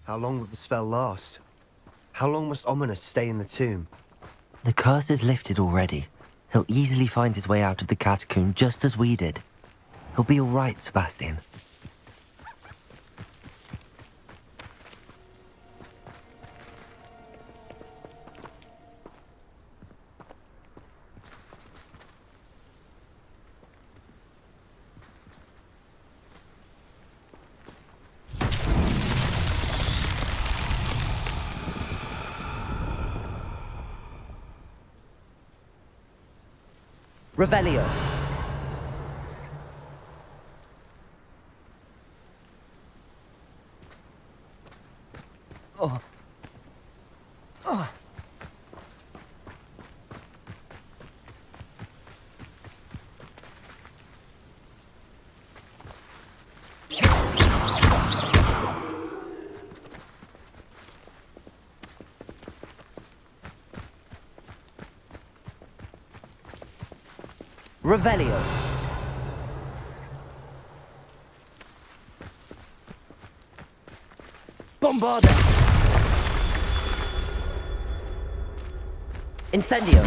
How long will the spell last? How long must Ominous stay in the tomb? The curse is lifted already. He'll easily find his way out of the catacomb just as we did. He'll be all right, Sebastian. Revelio. Oh. Oh. Revelio. Bombarda. Incendio.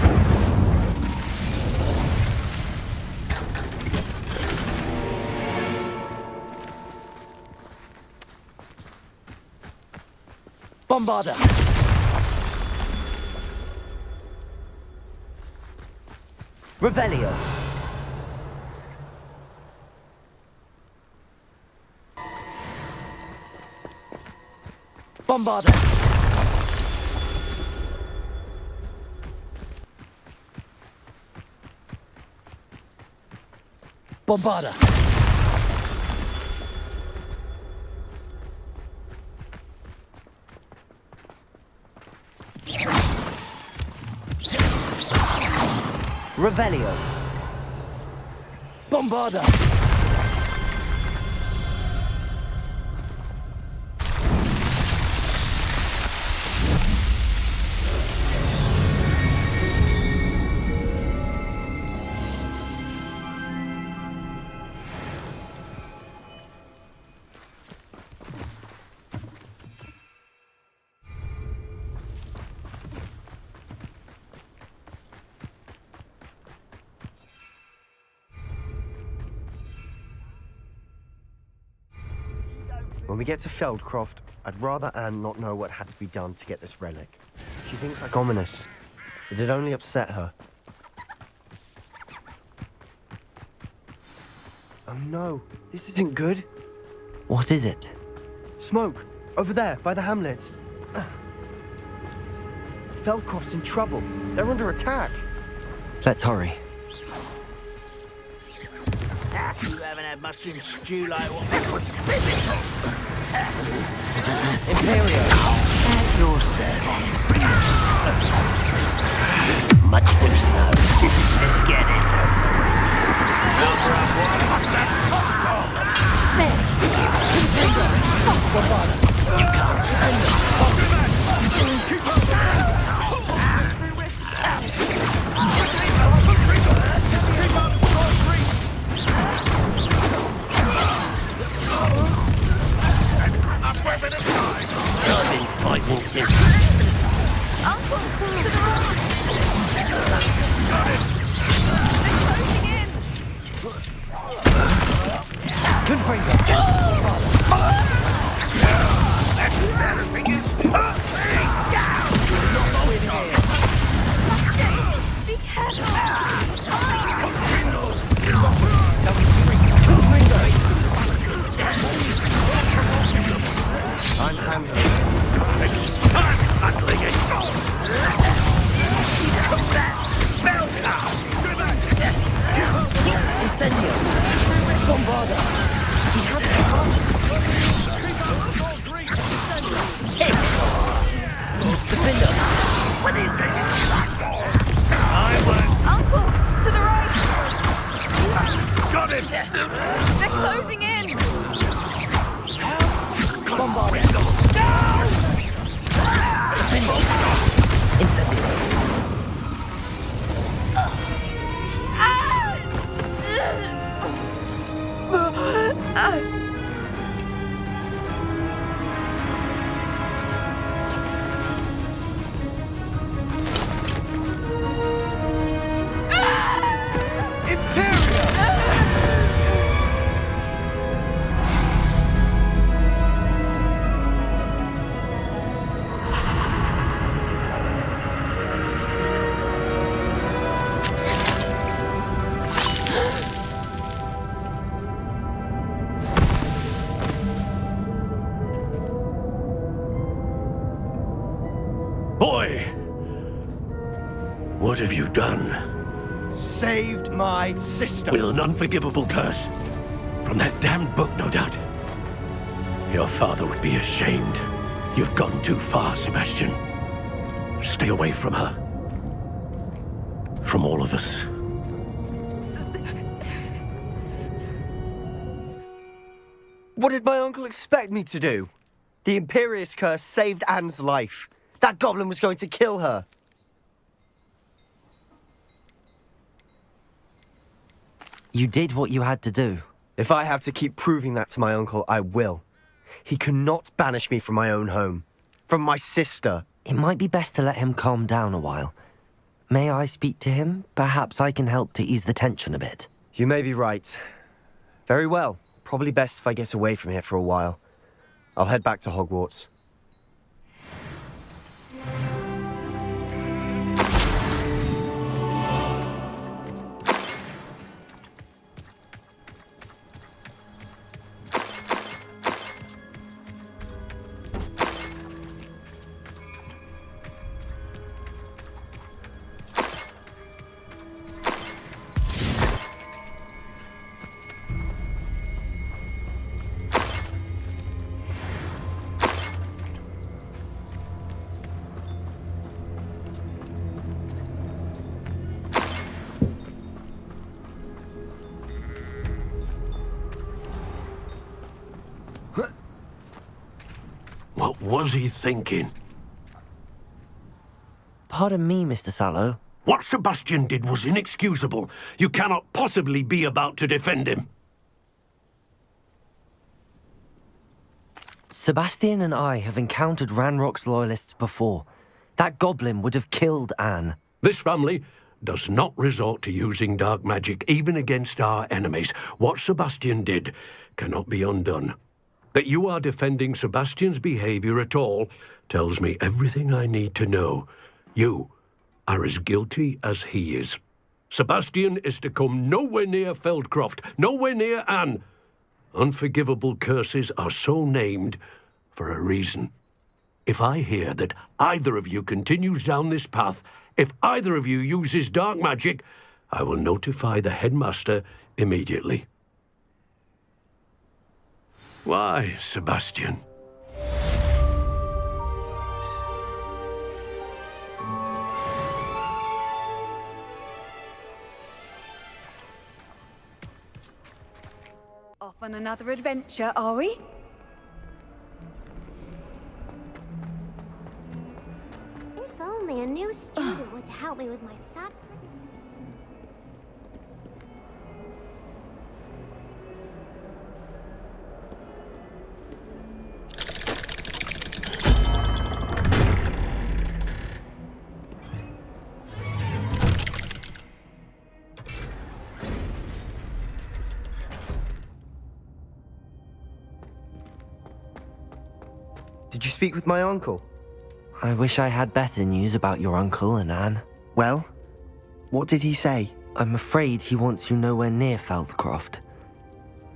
Bombarda. Revelio. Bombarda. Bombarda. Revelio. Bombarda. When we get to Feldcroft, I'd rather Anne not know what had to be done to get this relic. She thinks like Ominous. It'd only upset her. Oh no, this isn't good. What is it? Smoke! Over there, by the hamlet. Feldcroft's in trouble. They're under attack. Let's hurry. You haven't had mushroom stew like what we put physical. Imperio. At your service. Much too slow. Let's get this over with. You can't Good finger. That's embarrassing. Be careful! I'm handling it. I'm handling it. Incendio. Bombarda. He had the heart. Defender. What do you think it's like? I won't. Uncle! To the right! Got him. They're closing in! Bombarda. Defender. Incendio. What have you done? Saved my sister. With an unforgivable curse. From that damned book, no doubt. Your father would be ashamed. You've gone too far, Sebastian. Stay away from her. From all of us. What did my uncle expect me to do? The Imperious curse saved Anne's life. That goblin was going to kill her. You did what you had to do. If I have to keep proving that to my uncle, I will. He cannot banish me from my own home. From my sister. It might be best to let him calm down a while. May I speak to him? Perhaps I can help to ease the tension a bit. You may be right. Very well. Probably best if I get away from here for a while. I'll head back to Hogwarts. What was he thinking? Pardon me, Mr. Sallow. What Sebastian did was inexcusable. You cannot possibly be about to defend him. Sebastian and I have encountered Ranrock's loyalists before. That goblin would have killed Anne. This family does not resort to using dark magic, even against our enemies. What Sebastian did cannot be undone. That you are defending Sebastian's behavior at all tells me everything I need to know. You are as guilty as he is. Sebastian is to come nowhere near Feldcroft, nowhere near Anne. Unforgivable curses are so named for a reason. If I hear that either of you continues down this path, if either of you uses dark magic, I will notify the headmaster immediately. Why, Sebastian? Off on another adventure, are we? If only a new student were to help me with my study. Did you speak with my uncle? I wish I had better news about your uncle and Anne. Well, what did he say? I'm afraid he wants you nowhere near Feldcroft.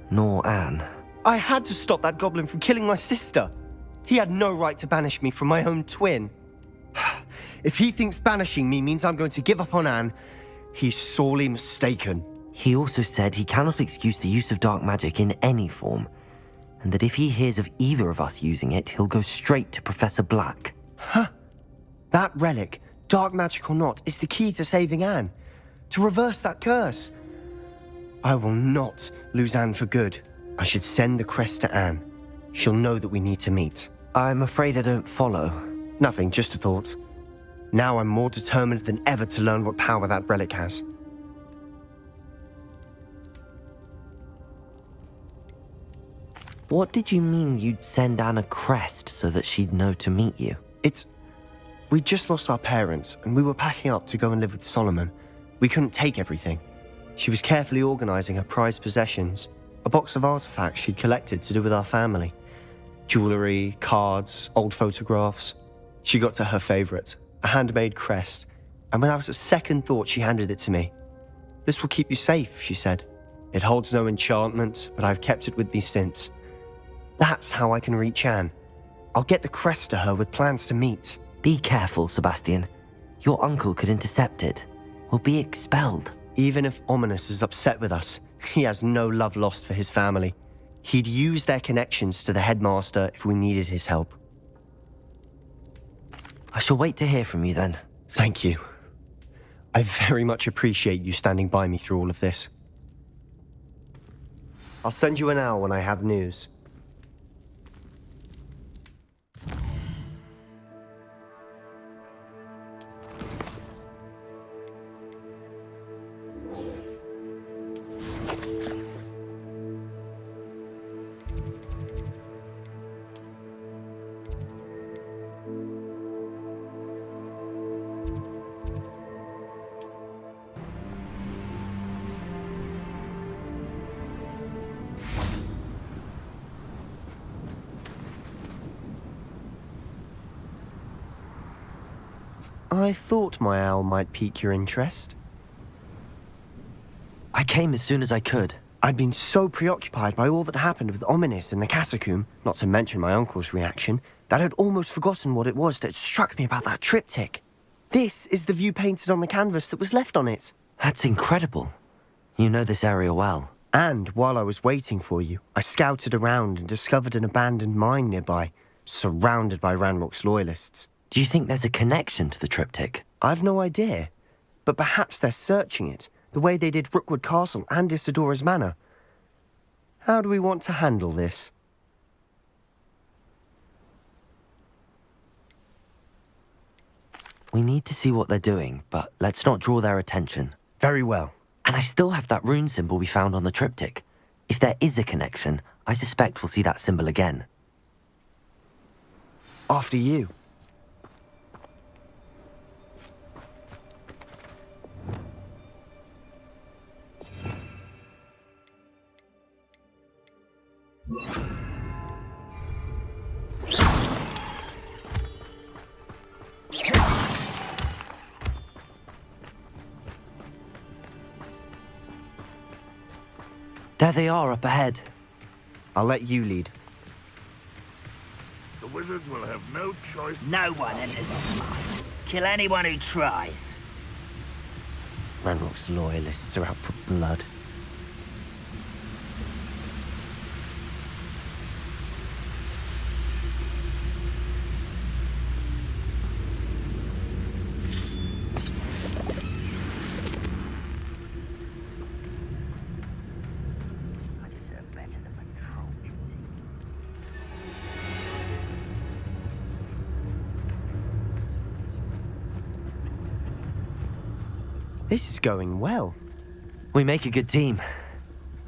Nor Anne. I had to stop that goblin from killing my sister. He had no right to banish me from my own twin. If he thinks banishing me means I'm going to give up on Anne, he's sorely mistaken. He also said he cannot excuse the use of dark magic in any form, and that if he hears of either of us using it, he'll go straight to Professor Black. Huh. That relic, dark magic or not, is the key to saving Anne. To reverse that curse. I will not lose Anne for good. I should send the crest to Anne. She'll know that we need to meet. I'm afraid I don't follow. Nothing, just a thought. Now I'm more determined than ever to learn what power that relic has. What did you mean you'd send Anne a crest so that she'd know to meet you? We just lost our parents, and we were packing up to go and live with Solomon. We couldn't take everything. She was carefully organizing her prized possessions, a box of artifacts she'd collected to do with our family. Jewelry, cards, old photographs. She got to her favorite, a handmade crest, and without a second thought she handed it to me. "This will keep you safe," she said. "It holds no enchantment, but I've kept it with me since. That's how I can reach Anne. I'll get the crest to her with plans to meet." Be careful, Sebastian. Your uncle could intercept it. We'll be expelled. Even if Ominous is upset with us, he has no love lost for his family. He'd use their connections to the headmaster if we needed his help. I shall wait to hear from you then. Thank you. I very much appreciate you standing by me through all of this. I'll send you an owl when I have news. I thought my owl might pique your interest. I came as soon as I could. I'd been so preoccupied by all that happened with Ominous in the catacomb, not to mention my uncle's reaction, that I'd almost forgotten what it was that struck me about that triptych. This is the view painted on the canvas that was left on it. That's incredible. You know this area well. And while I was waiting for you, I scouted around and discovered an abandoned mine nearby, surrounded by Ranrock's loyalists. Do you think there's a connection to the triptych? I've no idea, but perhaps they're searching it, the way they did Rookwood Castle and Isidora's Manor. How do we want to handle this? We need to see what they're doing, but let's not draw their attention. Very well. And I still have that rune symbol we found on the triptych. If there is a connection, I suspect we'll see that symbol again. After you. There they are up ahead. I'll let you lead. The wizard will have no choice. No one enters this mine. Kill anyone who tries. Ranrock's loyalists are out for blood. This is going well. We make a good team.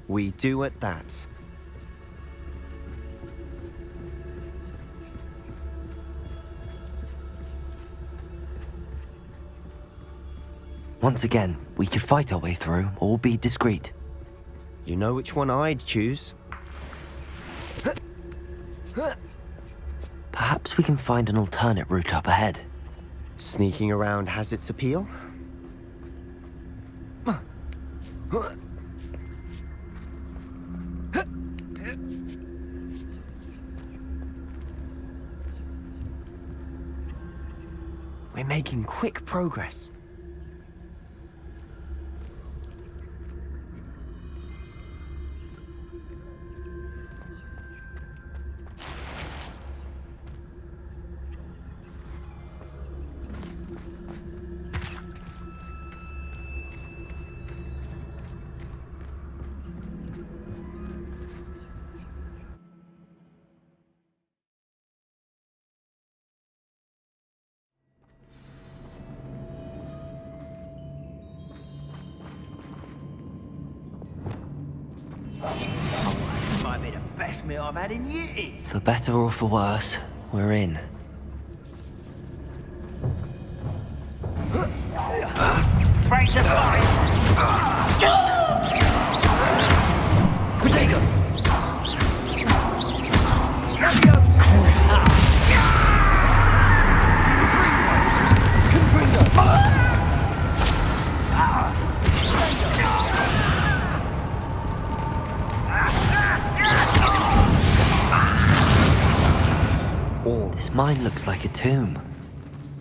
We do at that. Once again, we could fight our way through or be discreet. You know which one I'd choose. Perhaps we can find an alternate route up ahead. Sneaking around has its appeal. We're making quick progress. Might be the best meal I've had in years. For better or for worse, we're in. Afraid to fight. Potato! This mine looks like a tomb.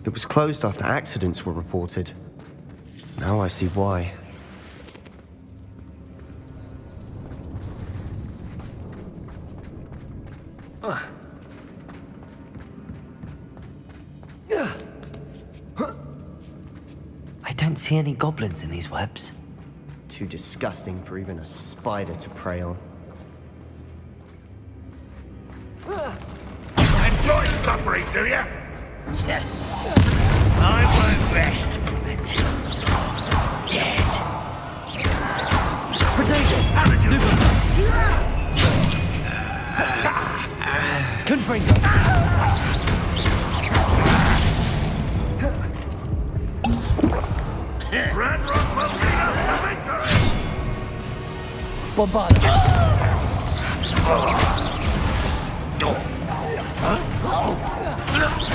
It was closed after accidents were reported. Now I see why. I don't see any goblins in these webs. Too disgusting for even a spider to prey on. Enjoy suffering, do you? I won't rest until you're dead. Confringo! Ranrock will lead us to victory! Bombarda!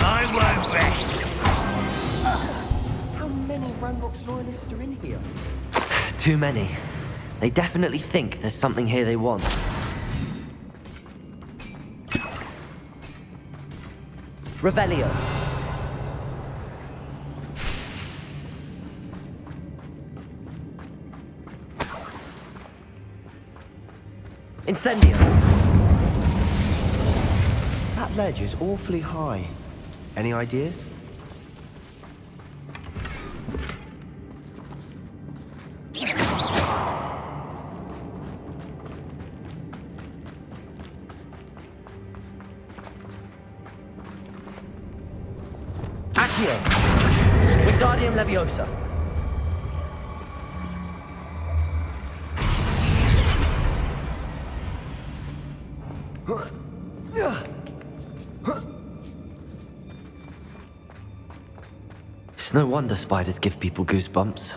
I won't rest. How many Ranrock's loyalists are in here? Too many. They definitely think there's something here they want. Revelio. Incendio. That ledge is awfully high. Any ideas? Accio. Wingardium Leviosa. It's no wonder spiders give people goosebumps.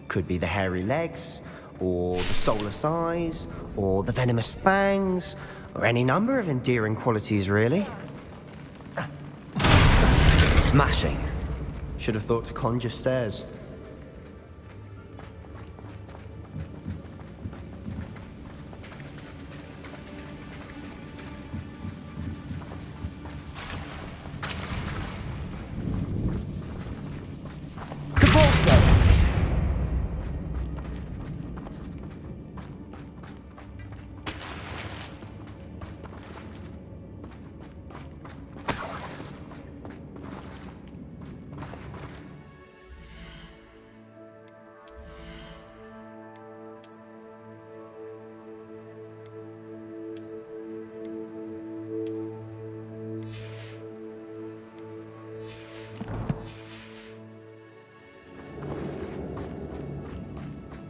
Could be the hairy legs, or the soulless eyes, or the venomous fangs, or any number of endearing qualities, really. Smashing. Should have thought to conjure stairs.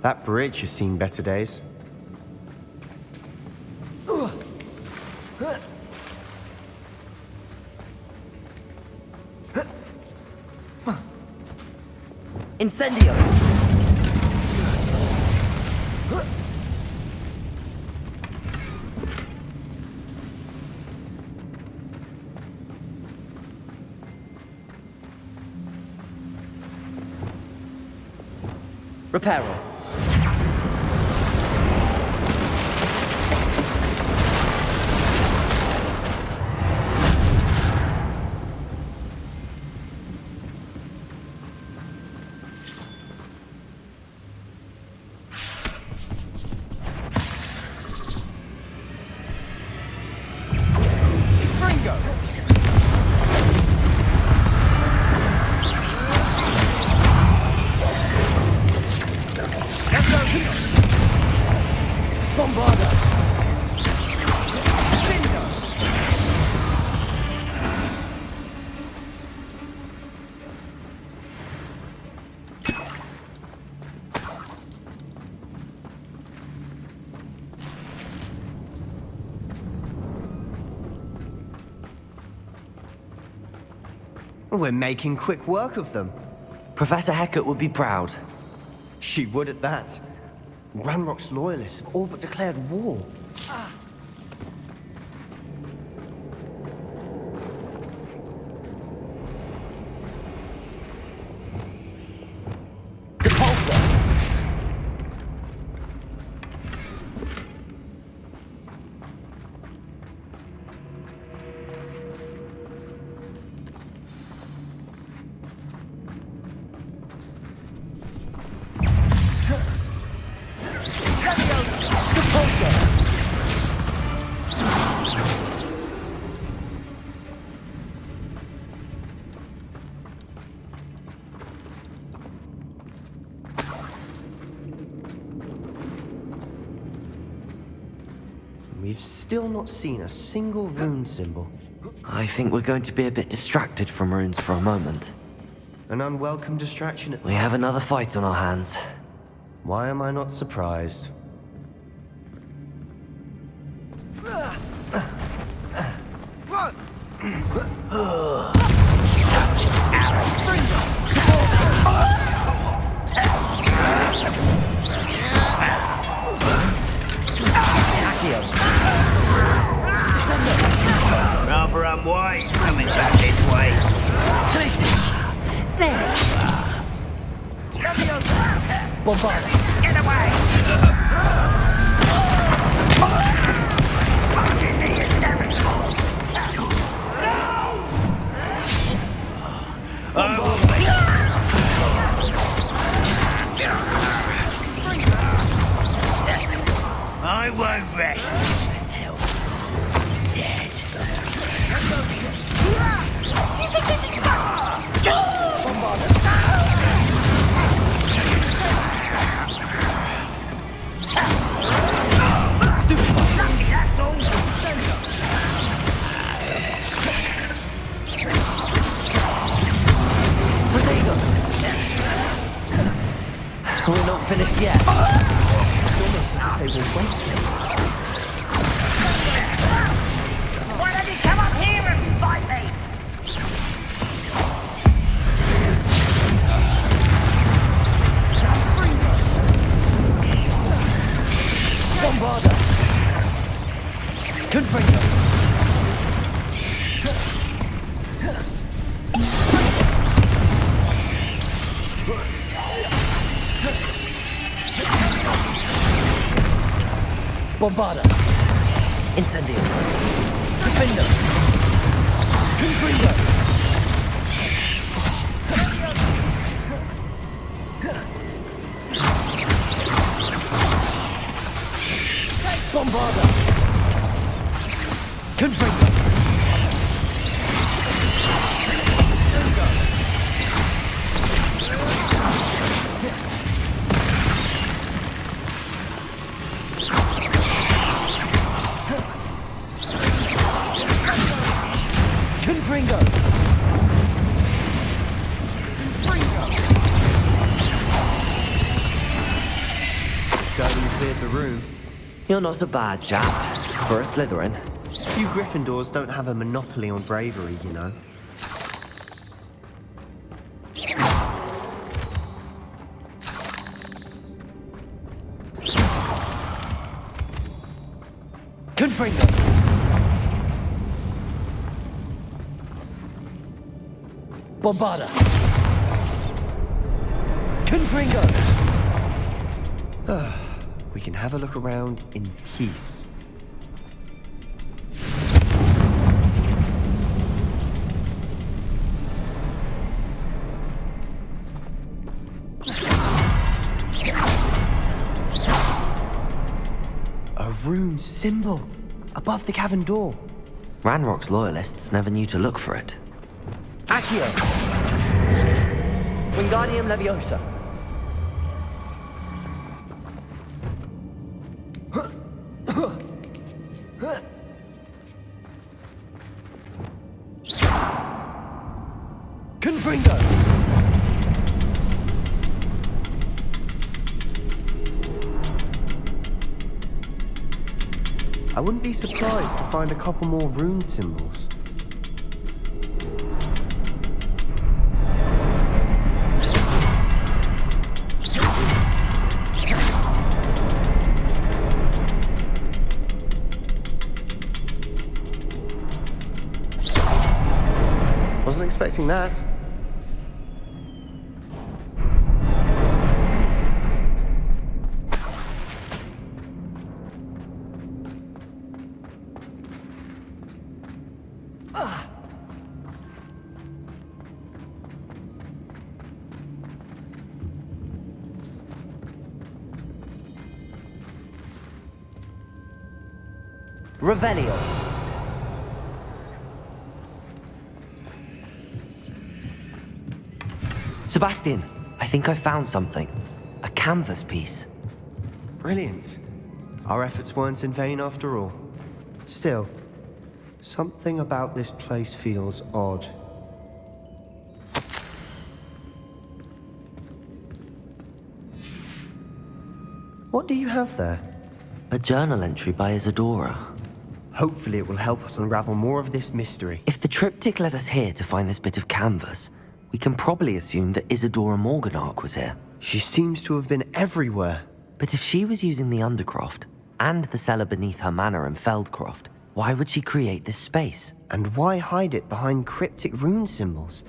That bridge has seen better days. Incendio! Reparo. We're making quick work of them. Professor Hecat would be proud. She would at that. Ranrock's loyalists have all but declared war. we've still not seen a single rune symbol. I think we're going to be a bit distracted from runes for a moment. An unwelcome distraction. We have another fight on our hands. Why am I not surprised? Rather unwise coming back this way. There you are. Bombard! Get away! I won't rest until you're dead. You think this is fun? Lucky, that's all. We're not finished yet. Why don't you come up here and fight me? Bombarder! Confringo! Bombarder! Incendio! Defender! Confringo! Bombarder! Confringo! Confringo! So you cleared the room. You're not a bad chap for a Slytherin. You Gryffindors don't have a monopoly on bravery, you know. Confringo! Bombarder! Confringo! We can have a look around in peace. A rune symbol above the cavern door. Ranrock's loyalists never knew to look for it. Accio! Wingardium Leviosa. Confringo! I wouldn't be surprised to find a couple more rune symbols. Wasn't expecting that. Revelio. Sebastian, I think I found something. A canvas piece. Brilliant. Our efforts weren't in vain after all. Still, something about this place feels odd. What do you have there? A journal entry by Isadora. Hopefully it will help us unravel more of this mystery. If the triptych led us here to find this bit of canvas, we can probably assume that Isadora Morganach was here. She seems to have been everywhere. But if she was using the Undercroft, and the cellar beneath her manor in Feldcroft, why would she create this space? And why hide it behind cryptic rune symbols?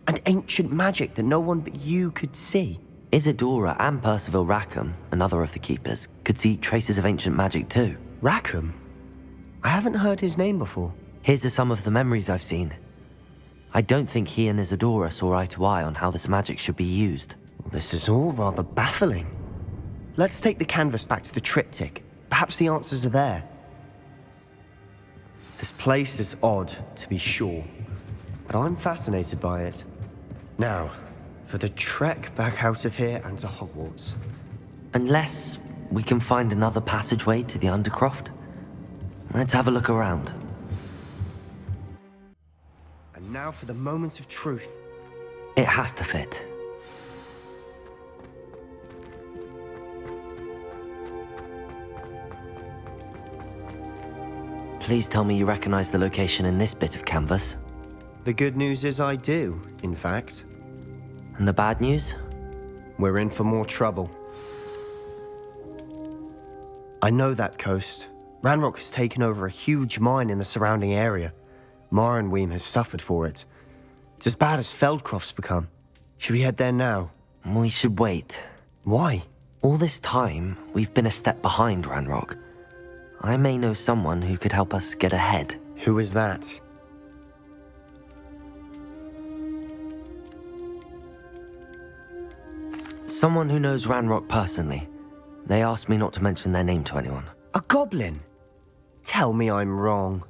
And ancient magic that no one but you could see? Isadora and Percival Rackham, another of the keepers, could see traces of ancient magic too. Rackham? I haven't heard his name before. Here's are some of the memories I've seen. I don't think he and Isadora saw eye to eye on how this magic should be used. This is all rather baffling. Let's take the canvas back to the triptych. Perhaps the answers are there. This place is odd, to be sure, but I'm fascinated by it. Now, for the trek back out of here and to Hogwarts. Unless we can find another passageway to the Undercroft. Let's have a look around. And now for the moment of truth. It has to fit. Please tell me you recognize the location in this bit of canvas. The good news is I do, in fact. And the bad news? We're in for more trouble. I know that coast. Ranrock has taken over a huge mine in the surrounding area. Marrenweem has suffered for it. It's as bad as Feldcroft's become. Should we head there now? We should wait. Why? All this time, we've been a step behind Ranrock. I may know someone who could help us get ahead. Who is that? Someone who knows Ranrock personally. They asked me not to mention their name to anyone. A goblin? Tell me I'm wrong.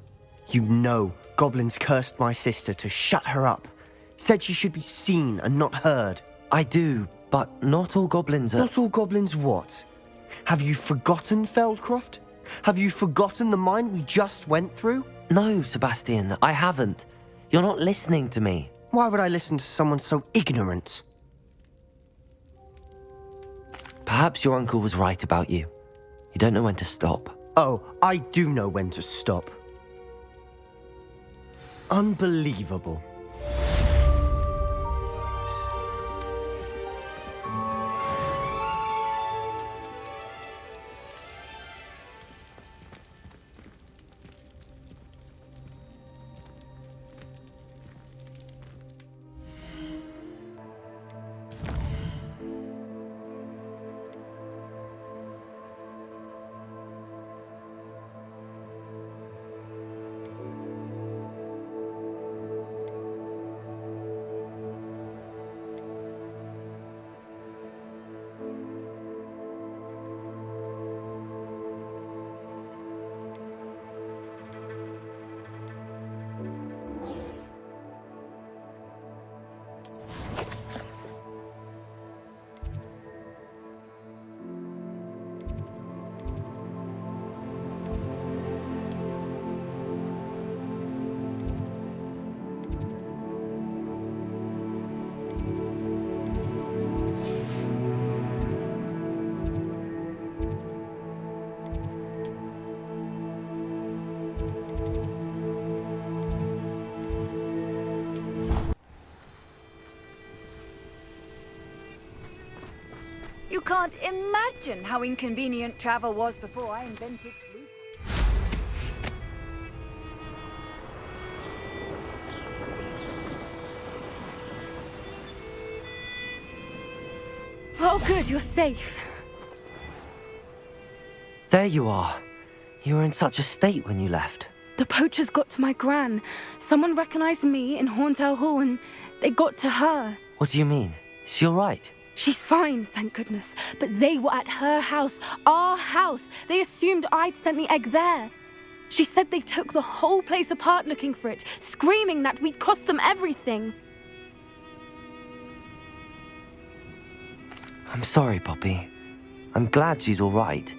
You know goblins cursed my sister to shut her up. Said she should be seen and not heard. I do, but not all goblins are... Not all goblins what? Have you forgotten Feldcroft? Have you forgotten the mine we just went through? No, Sebastian, I haven't. You're not listening to me. Why would I listen to someone so ignorant? Perhaps your uncle was right about you. You don't know when to stop. Oh, I do know when to stop. Unbelievable. You can't imagine how inconvenient travel was before I invented sleep. Oh, good, you're safe. There you are. You were in such a state when you left. The poachers got to my gran. Someone recognized me in Horntail Hall and they got to her. What do you mean? Is she all right? She's fine, thank goodness. But they were at her house, our house. They assumed I'd sent the egg there. She said they took the whole place apart looking for it, screaming that we'd cost them everything. I'm sorry, Poppy. I'm glad she's all right.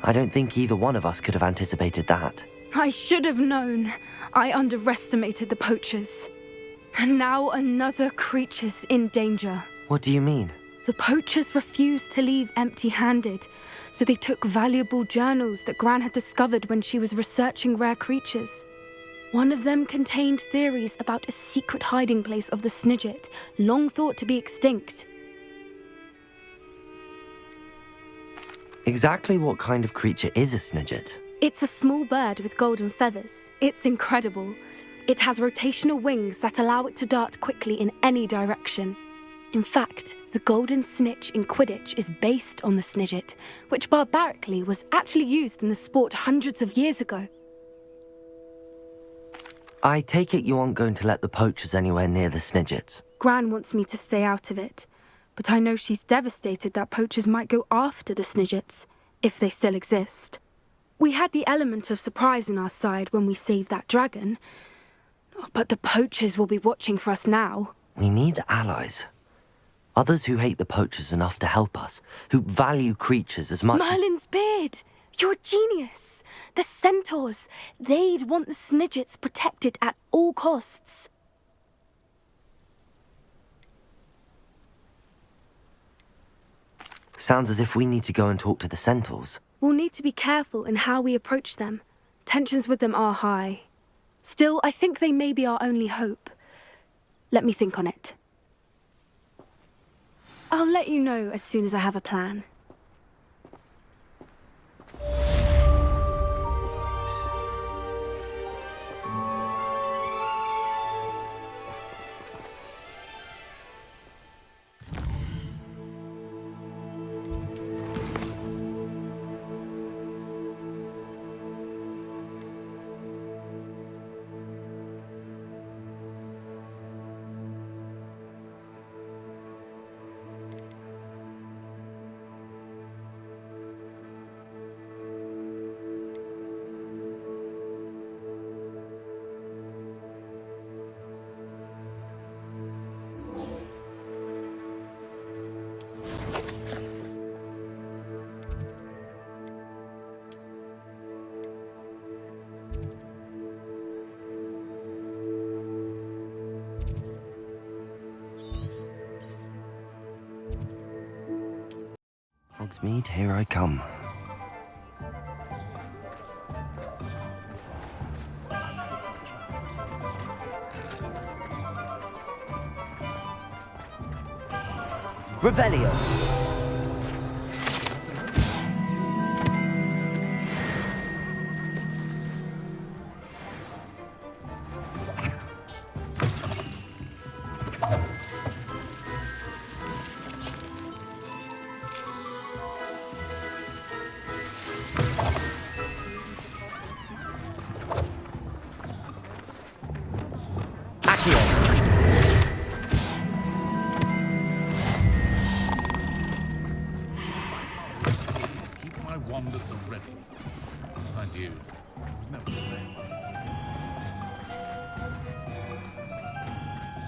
I don't think either one of us could have anticipated that. I should have known. I underestimated the poachers. And now another creature's in danger. What do you mean? The poachers refused to leave empty-handed, so they took valuable journals that Gran had discovered when she was researching rare creatures. One of them contained theories about a secret hiding place of the Snidget, long thought to be extinct. Exactly what kind of creature is a Snidget? It's a small bird with golden feathers. It's incredible. It has rotational wings that allow it to dart quickly in any direction. In fact, the golden snitch in Quidditch is based on the Snidget, which barbarically was actually used in the sport hundreds of years ago. I take it you aren't going to let the poachers anywhere near the Snidgets. Gran wants me to stay out of it, but I know she's devastated that poachers might go after the Snidgets, if they still exist. We had the element of surprise on our side when we saved that dragon, but the poachers will be watching for us now. We need allies. Others who hate the poachers enough to help us, who value creatures as much Merlin's beard! You're a genius! The centaurs! They'd want the Snidgets protected at all costs. Sounds as if we need to go and talk to the centaurs. We'll need to be careful in how we approach them. Tensions with them are high. Still, I think they may be our only hope. Let me think on it. I'll let you know as soon as I have a plan. Hogsmeade, here I come. Revelio!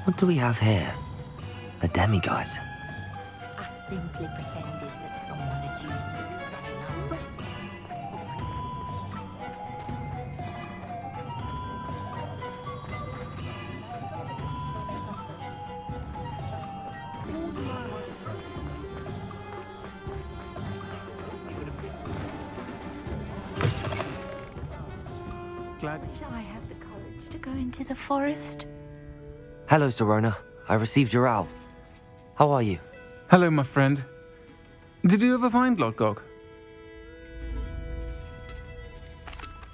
What do we have here? A demiguise. I simply pretended that someone had used this Glad. Shall I have the courage to go into the forest? Hello, Sorona. I received your owl. How are you? Hello, my friend. Did you ever find Lodgog?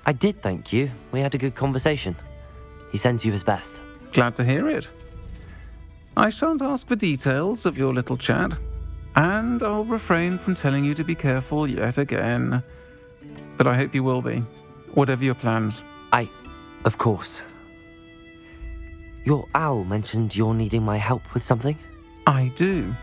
I did, thank you. We had a good conversation. He sends you his best. Glad to hear it. I shan't ask for details of your little chat, and I'll refrain from telling you to be careful yet again. But I hope you will be, whatever your plans. Of course. Your owl mentioned you're needing my help with something? I do.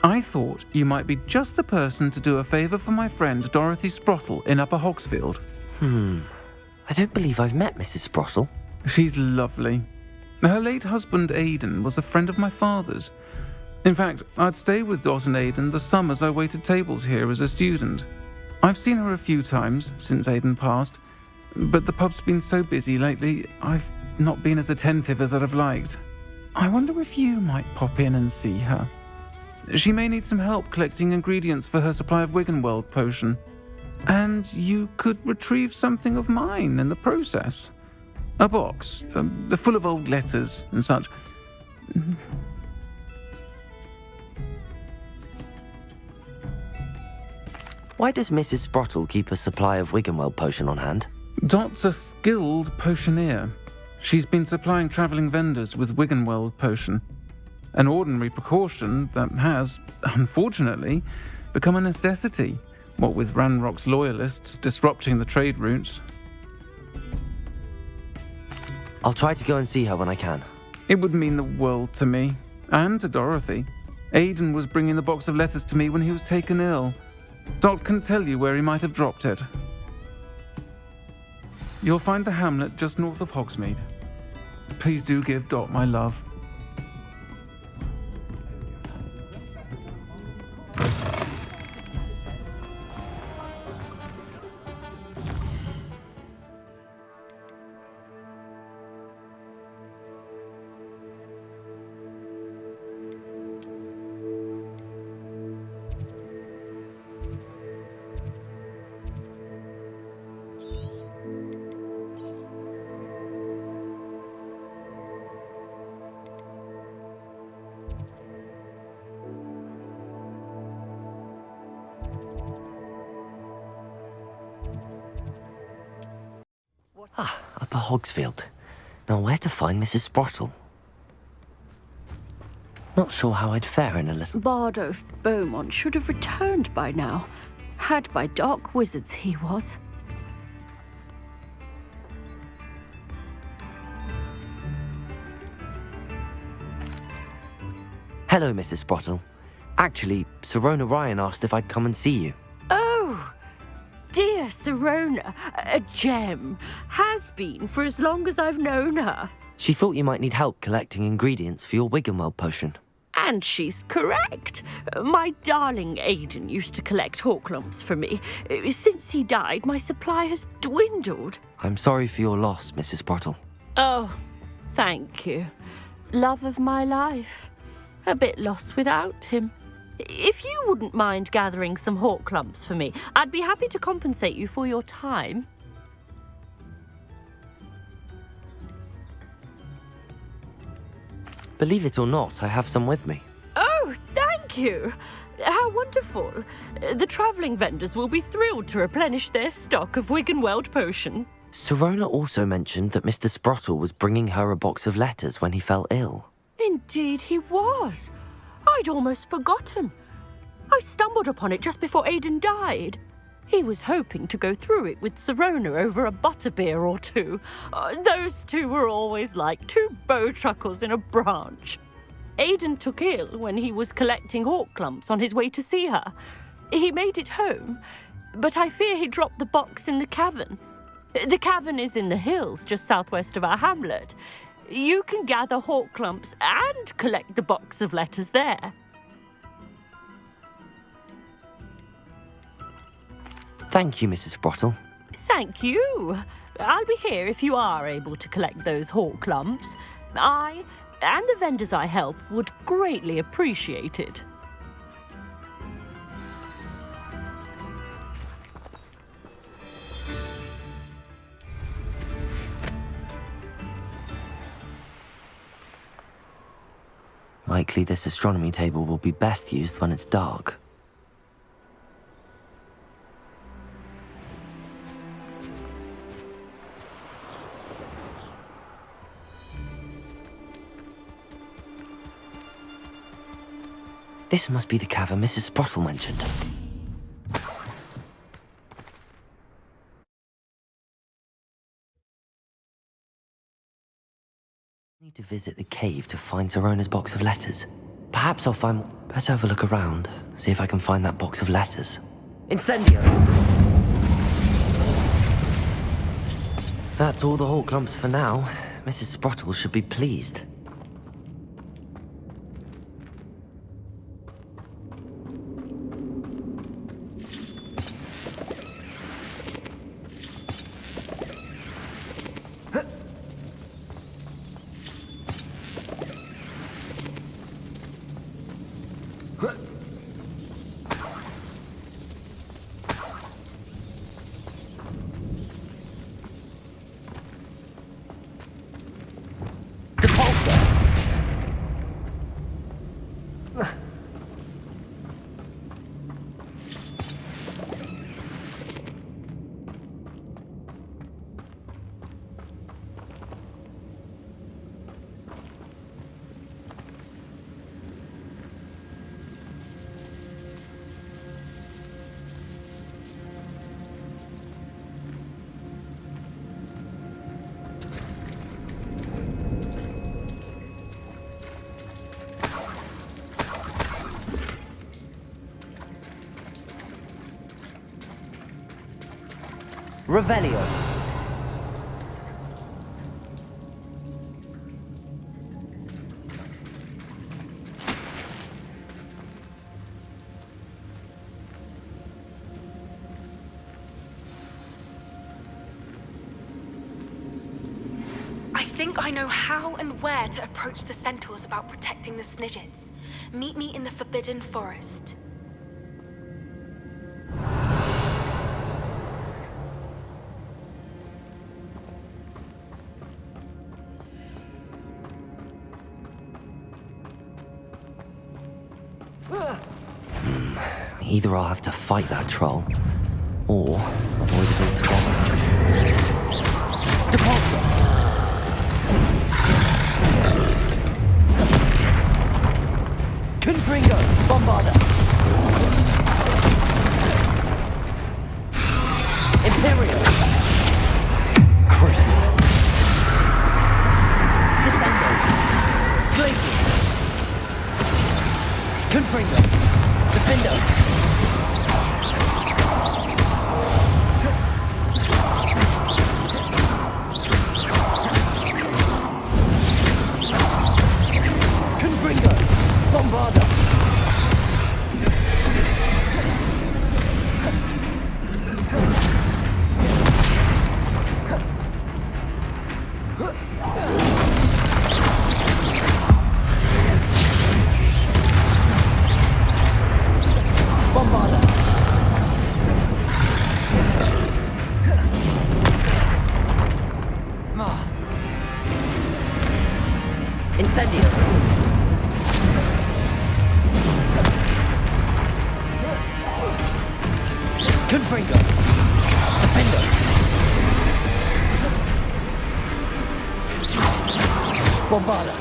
I thought you might be just the person to do a favour for my friend Dorothy Sprottle in Upper Hogsfield. I don't believe I've met Mrs. Sprottle. She's lovely. Her late husband Aidan was a friend of my father's. In fact, I'd stay with Dot and Aidan the summers I waited tables here as a student. I've seen her a few times since Aidan passed, but the pub's been so busy lately, I've not been as attentive as I'd have liked. I wonder if you might pop in and see her. She may need some help collecting ingredients for her supply of Wiggenweld potion. And you could retrieve something of mine in the process. A box, full of old letters and such. Why does Mrs. Sprottle keep a supply of Wiggenweld potion on hand? Dot's a skilled potioneer. She's been supplying travelling vendors with Wiggenweld potion. An ordinary precaution that has, unfortunately, become a necessity, what with Ranrock's loyalists disrupting the trade routes. I'll try to go and see her when I can. It would mean the world to me, and to Dorothy. Aidan was bringing the box of letters to me when he was taken ill. Dot can tell you where he might have dropped it. You'll find the hamlet just north of Hogsmeade. Please do give Dot my love. Upper Hogsfield. Now where to find Mrs. Sprottle? Not sure how I'd fare in a little... Bardo Beaumont should have returned by now. Had by dark wizards he was. Hello, Mrs. Sprottle. Actually, Sirona Ryan asked if I'd come and see you. Oh, dear Sirona, a gem. Has been for as long as I've known her. She thought you might need help collecting ingredients for your Wiggenweld potion. And she's correct. My darling Aidan used to collect Horklumps for me. Since he died, my supply has dwindled. I'm sorry for your loss, Mrs. Sprottle. Oh, thank you. Love of my life. A bit lost without him. If you wouldn't mind gathering some Horklumps for me, I'd be happy to compensate you for your time. Believe it or not, I have some with me. Oh, thank you. How wonderful. The travelling vendors will be thrilled to replenish their stock of Wiggenweld potion. Sirona also mentioned that Mr. Sprottle was bringing her a box of letters when he fell ill. Indeed he was. I'd almost forgotten. I stumbled upon it just before Aidan died. He was hoping to go through it with Sirona over a butterbeer or two. Those two were always like two bowtruckles in a branch. Aidan took ill when he was collecting Horklumps on his way to see her. He made it home, but I fear he dropped the box in the cavern. The cavern is in the hills just southwest of our hamlet. You can gather Horklumps and collect the box of letters there. Thank you, Mrs. Sprottle. Thank you. I'll be here if you are able to collect those Horklumps. I and the vendors I help would greatly appreciate it. Likely this astronomy table will be best used when it's dark. This must be the cavern Mrs. Sprottle mentioned. Need to visit the cave to find Sirona's box of letters. Perhaps I'll find... Better have a look around, see if I can find that box of letters. Incendio! That's all the Horklumps for now. Mrs. Sprottle should be pleased. Revelio. I think I know how and where to approach the centaurs about protecting the Snidgets. Meet me in the Forbidden Forest. Either I'll have to fight that troll, or avoid it altogether. Depulso! Confringo! Bombarda! Imperio! Crucible! Descendo! Glacier! Confringo! Defendo! Confringo! Bombarda! Bombarda! Incendio! Confringo! Defendo! Bombarda!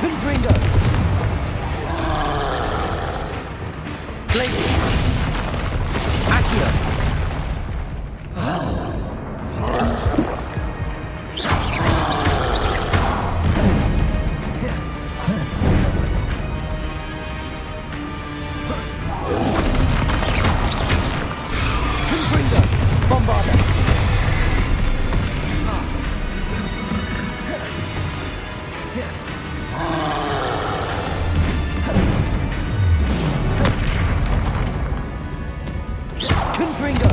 Confringo! Glaciers! Accio! Confringo! Bombarda! Confringo!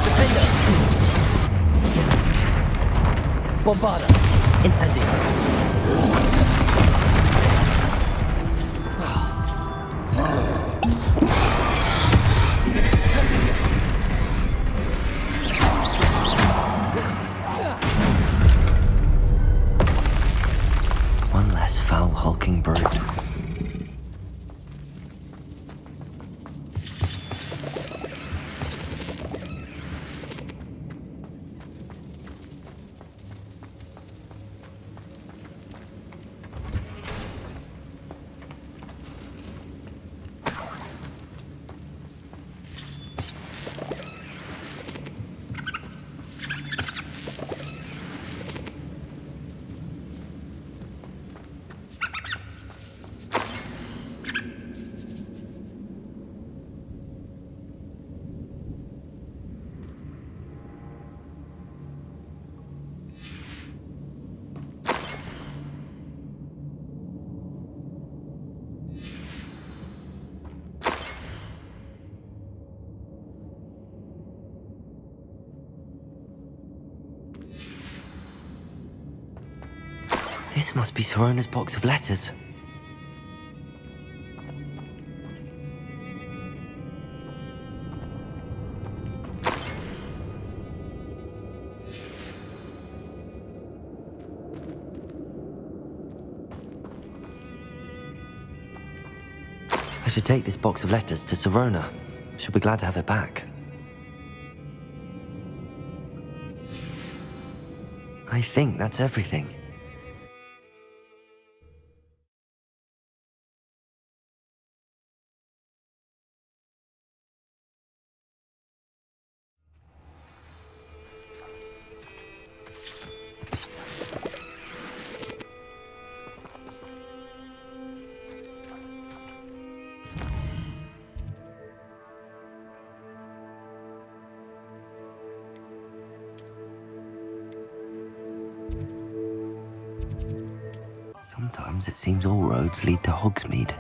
Defendo! Bombarda! Incendio! One less foul hulking brute. This must be Sirona's box of letters. I should take this box of letters to Sirona. She'll be glad to have it back. I think that's everything. Sometimes it seems all roads lead to Hogsmeade.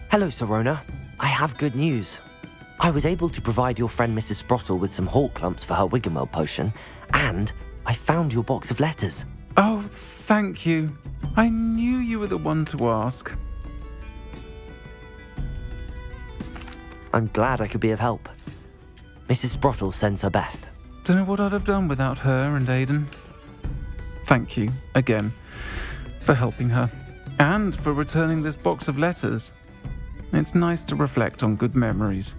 Hello, Sirona. I have good news. I was able to provide your friend Mrs. Sprottle with some hawk clumps for her Wiggenweld potion, and I found your box of letters. Oh, thank you. I knew you were the one to ask. I'm glad I could be of help. Mrs. Sprottle sends her best. Don't know what I'd have done without her and Aidan. Thank you, again, for helping her, and for returning this box of letters. It's nice to reflect on good memories.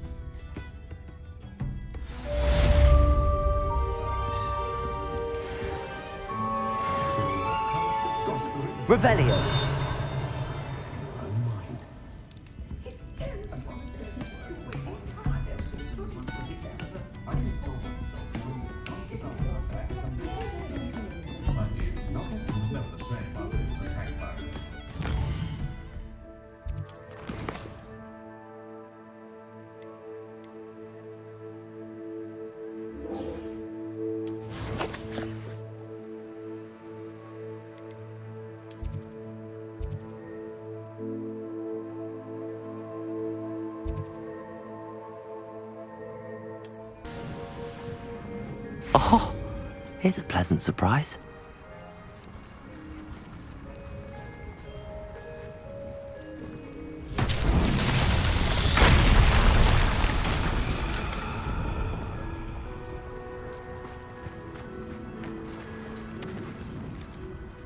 Revelio. Oh, here's a pleasant surprise.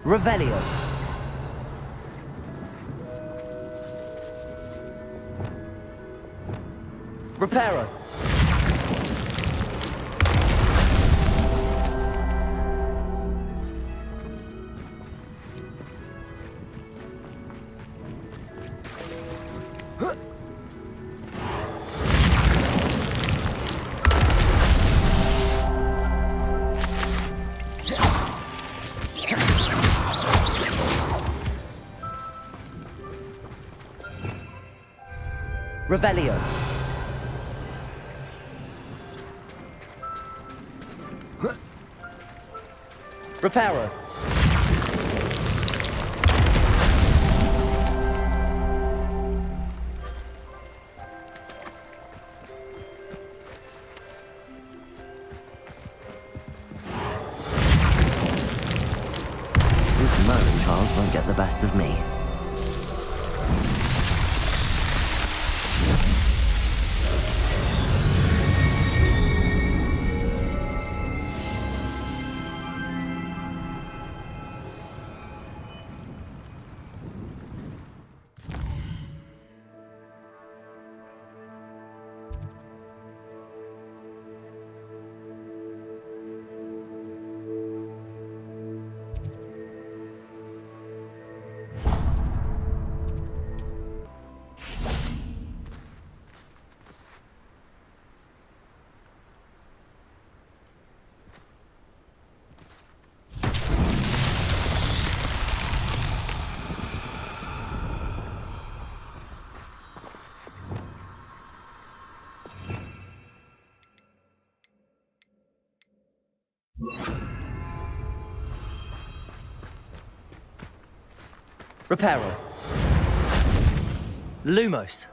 Revelio. Reparo. Revelio. Reparo. This Merlin Charles won't get the best of me. Reparo. Lumos.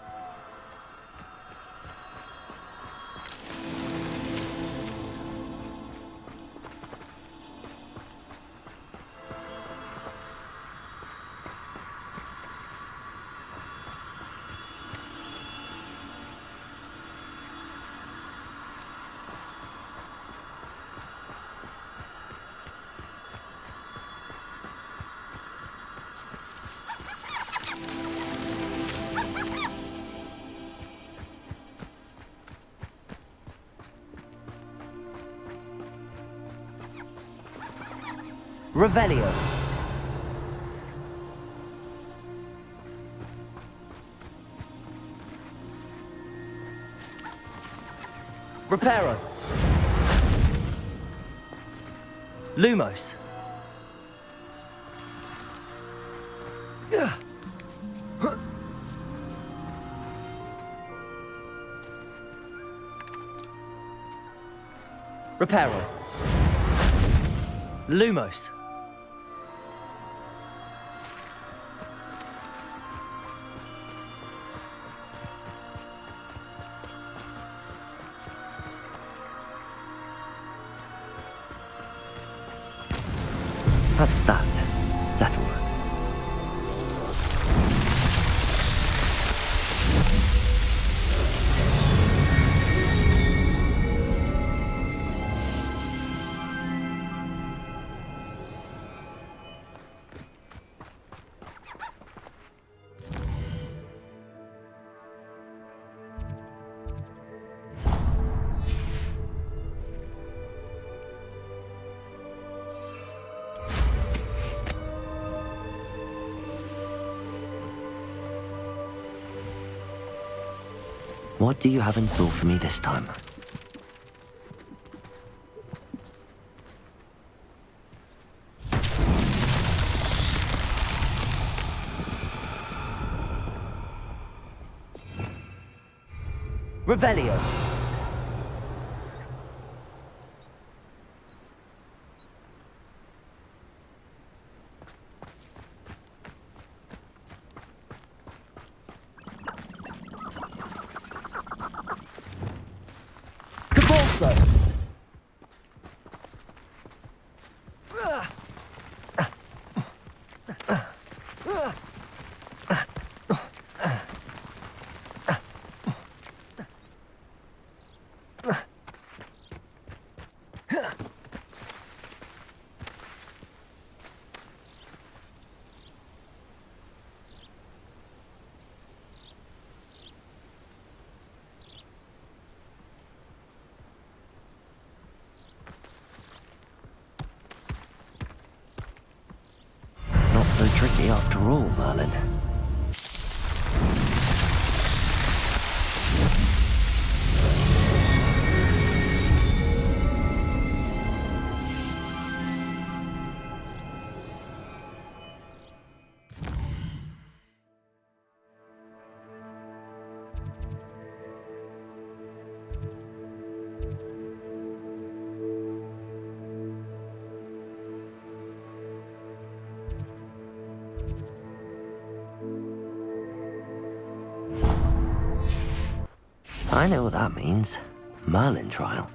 Revelio. Reparo. Lumos. Reparo. Lumos. That's that. Settled. What do you have in store for me this time? Revelio. Not so tricky after all, Merlin. I know what that means. Merlin trial.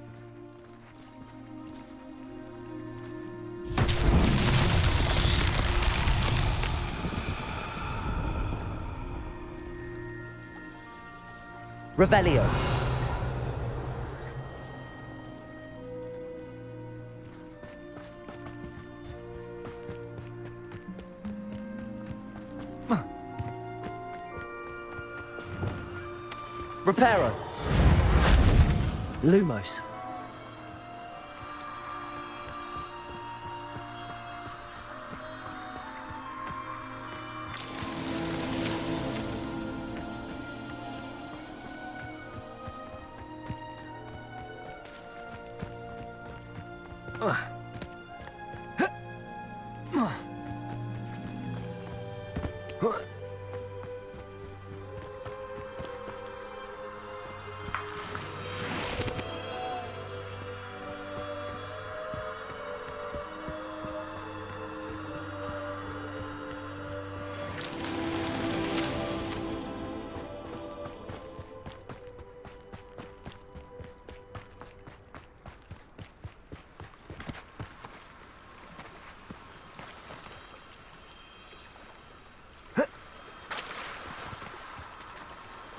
Revelio. Reparo. Lumos.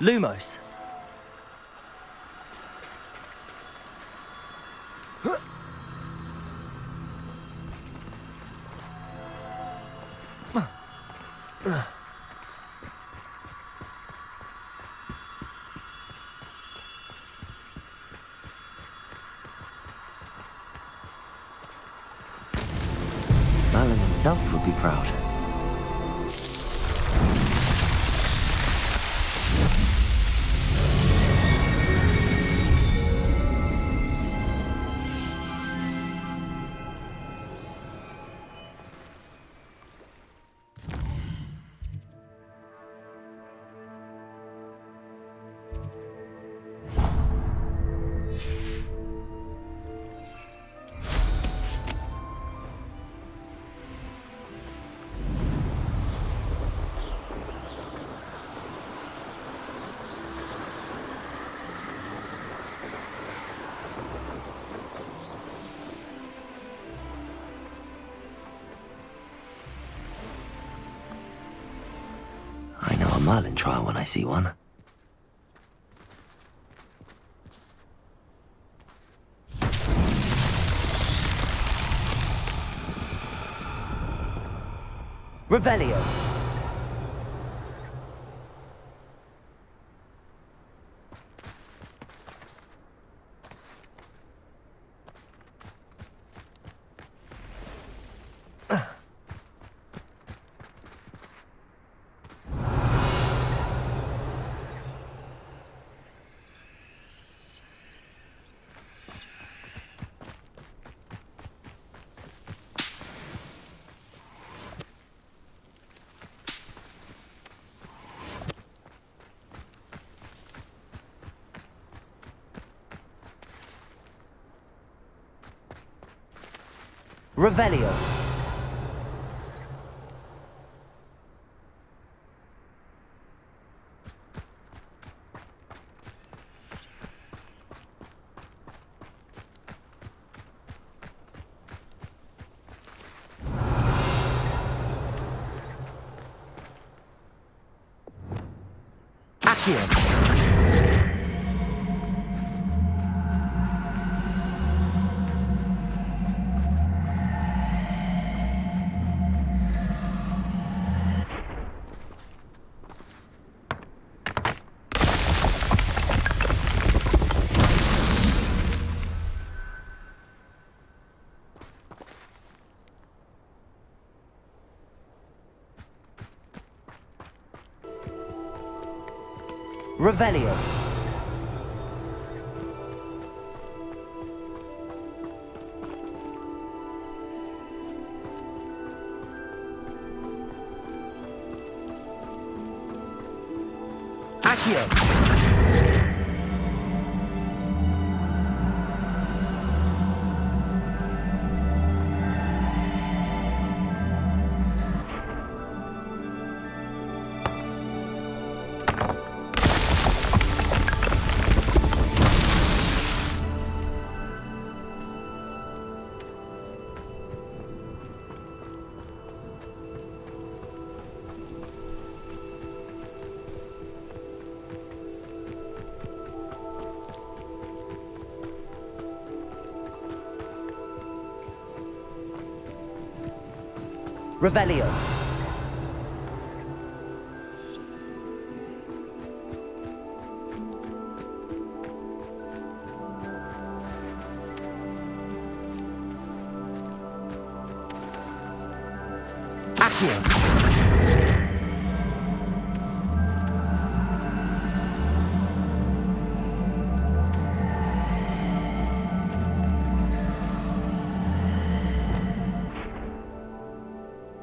Lumos. Merlin himself would be proud. Merlin trial when I see one. Revelio. Revelio. Accio. Revelio. Accio. Revelio. Accio.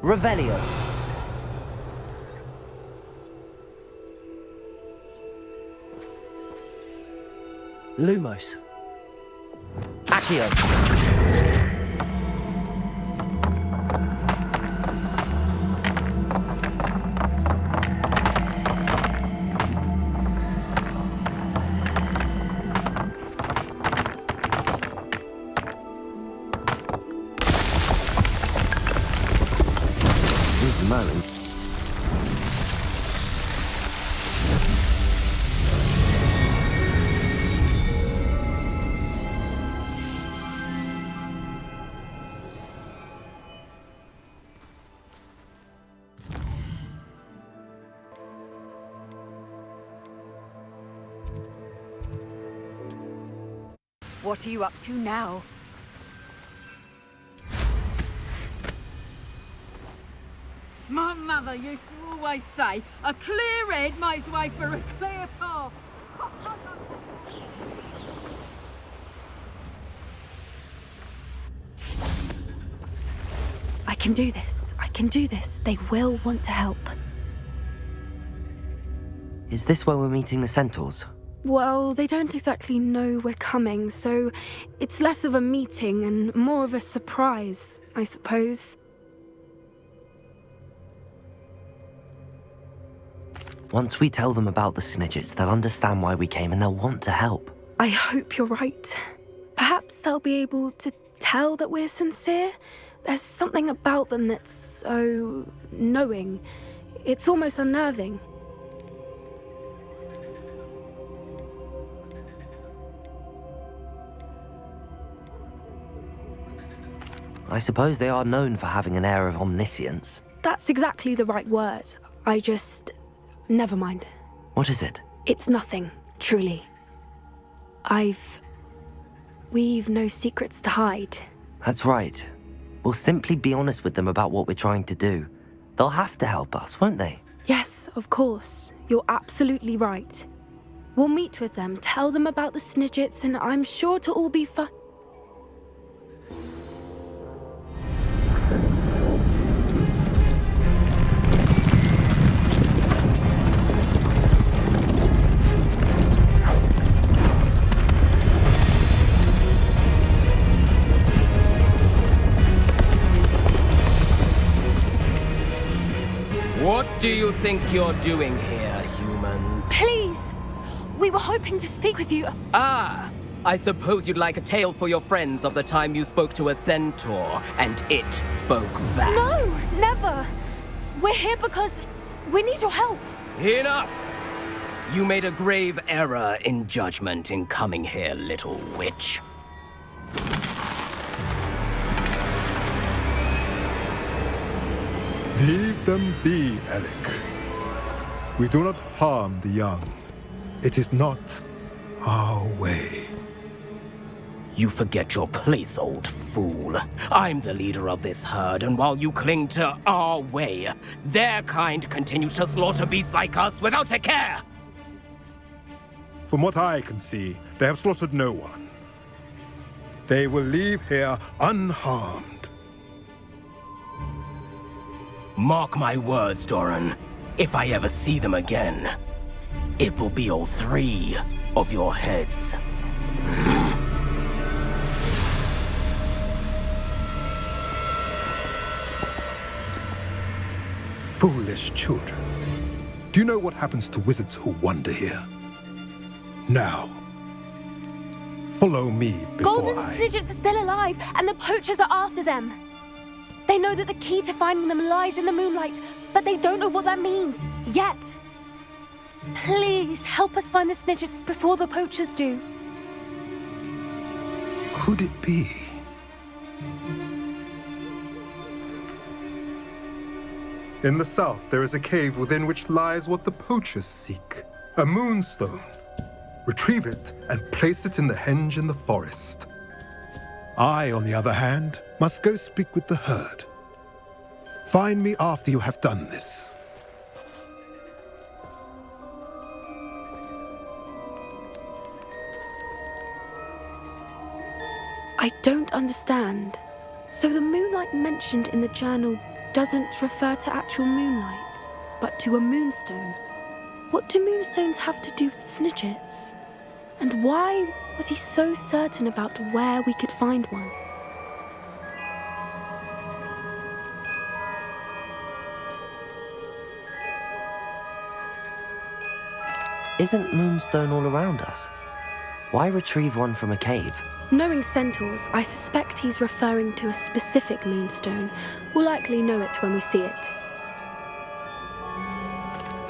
Revelio. Lumos. Accio. Merlin. What are you up to now? My mother used to always say, a clear head makes way for a clear path. I can do this. I can do this. They will want to help. Is this where we're meeting the centaurs? Well, they don't exactly know we're coming, so it's less of a meeting and more of a surprise, I suppose. Once we tell them about the Snidgets, they'll understand why we came and they'll want to help. I hope you're right. Perhaps they'll be able to tell that we're sincere. There's something about them that's so knowing. It's almost unnerving. I suppose they are known for having an air of omniscience. That's exactly the right word. Never mind. What is it? It's nothing, truly. We've no secrets to hide. That's right. We'll simply be honest with them about what we're trying to do. They'll have to help us, won't they? Yes, of course. You're absolutely right. We'll meet with them, tell them about the Snidgets, and I'm sure it'll all be fun. What do you think you're doing here, humans? Please! We were hoping to speak with you. Ah! I suppose you'd like a tale for your friends of the time you spoke to a centaur, and it spoke back. No! Never! We're here because we need your help. Enough! You made a grave error in judgment in coming here, little witch. Leave them be, Alec. We do not harm the young. It is not our way. You forget your place, old fool. I'm the leader of this herd, and while you cling to our way, their kind continue to slaughter beasts like us without a care! From what I can see, they have slaughtered no one. They will leave here unharmed. Mark my words, Doran. If I ever see them again, it will be all 3 of your heads. Foolish children. Do you know what happens to wizards who wander here? Now, follow me before Golden Snidgets are still alive, and the poachers are after them. They know that the key to finding them lies in the moonlight, but they don't know what that means, yet. Please, help us find the Snidgets before the poachers do. Could it be? In the south, there is a cave within which lies what the poachers seek. A moonstone. Retrieve it and place it in the henge in the forest. I, on the other hand, must go speak with the herd. Find me after you have done this. I don't understand. So the moonlight mentioned in the journal doesn't refer to actual moonlight, but to a moonstone. What do moonstones have to do with Snidgets? And why was he so certain about where we could find one? Isn't moonstone all around us? Why retrieve one from a cave? Knowing centaurs, I suspect he's referring to a specific moonstone. We'll likely know it when we see it.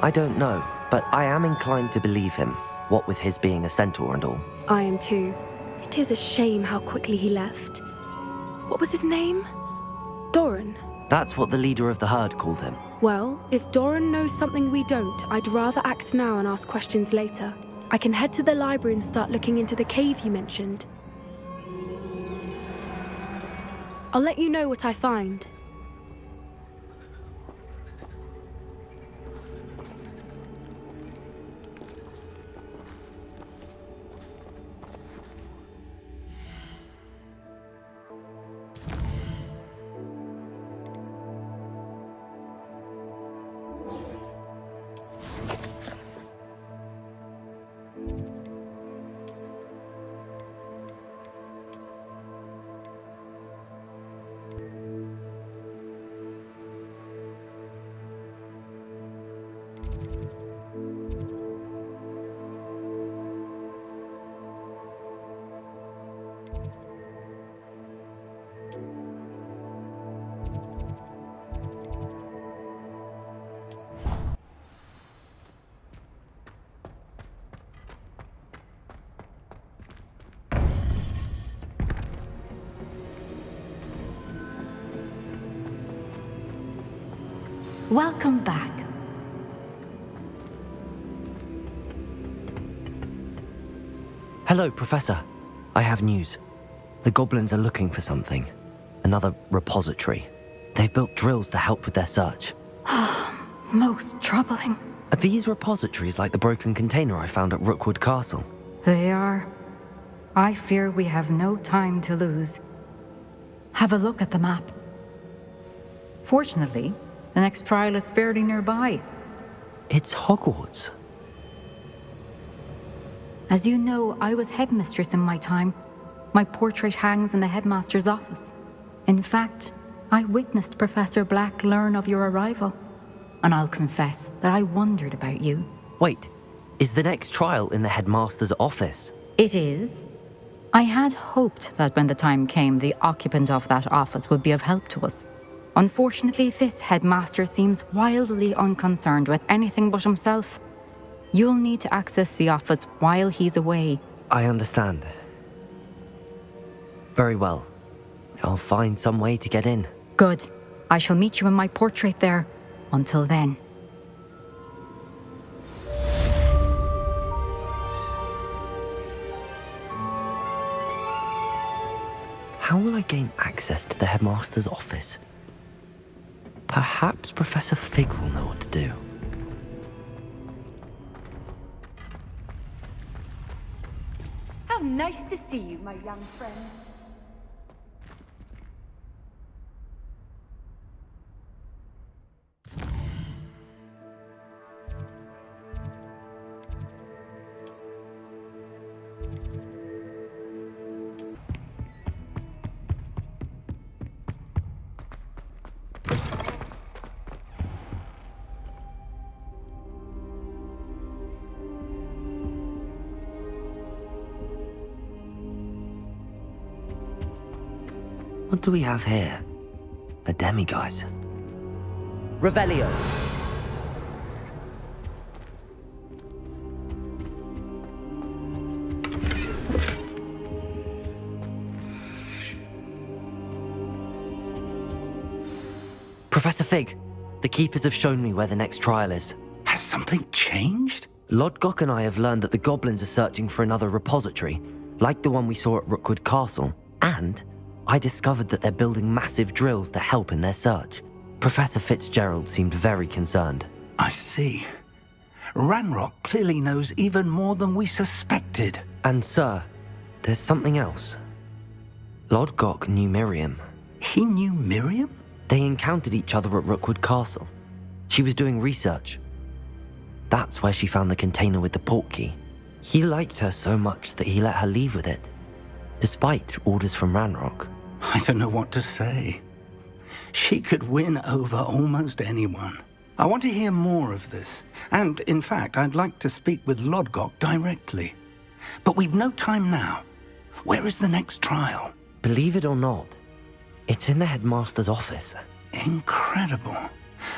I don't know, but I am inclined to believe him, what with his being a centaur and all. I am too. It is a shame how quickly he left. What was his name? Doran? That's what the leader of the herd called him. Well, if Doran knows something we don't, I'd rather act now and ask questions later. I can head to the library and start looking into the cave you mentioned. I'll let you know what I find. Welcome back. Hello, Professor. I have news. The goblins are looking for something. Another repository. They've built drills to help with their search. Most troubling. Are these repositories like the broken container I found at Rookwood Castle? They are. I fear we have no time to lose. Have a look at the map. Fortunately, the next trial is fairly nearby. It's Hogwarts. As you know, I was headmistress in my time. My portrait hangs in the headmaster's office. In fact, I witnessed Professor Black learn of your arrival. And I'll confess that I wondered about you. Wait, is the next trial in the headmaster's office? It is. I had hoped that when the time came, the occupant of that office would be of help to us. Unfortunately, this headmaster seems wildly unconcerned with anything but himself. You'll need to access the office while he's away. I understand. Very well. I'll find some way to get in. Good. I shall meet you in my portrait there. Until then. How will I gain access to the headmaster's office? Perhaps Professor Fig will know what to do. How nice to see you, my young friend. What do we have here? A demiguise. Revelio. Professor Fig, the Keepers have shown me where the next trial is. Has something changed? Lodgok and I have learned that the goblins are searching for another repository, like the one we saw at Rookwood Castle, and I discovered that they're building massive drills to help in their search. Professor Fitzgerald seemed very concerned. I see. Ranrock clearly knows even more than we suspected. And sir, there's something else. Lodgok knew Miriam. He knew Miriam? They encountered each other at Rookwood Castle. She was doing research. That's where she found the container with the portkey. He liked her so much that he let her leave with it, despite orders from Ranrock. I don't know what to say. She could win over almost anyone. I want to hear more of this. And, in fact, I'd like to speak with Lodgok directly. But we've no time now. Where is the next trial? Believe it or not, it's in the headmaster's office. Incredible.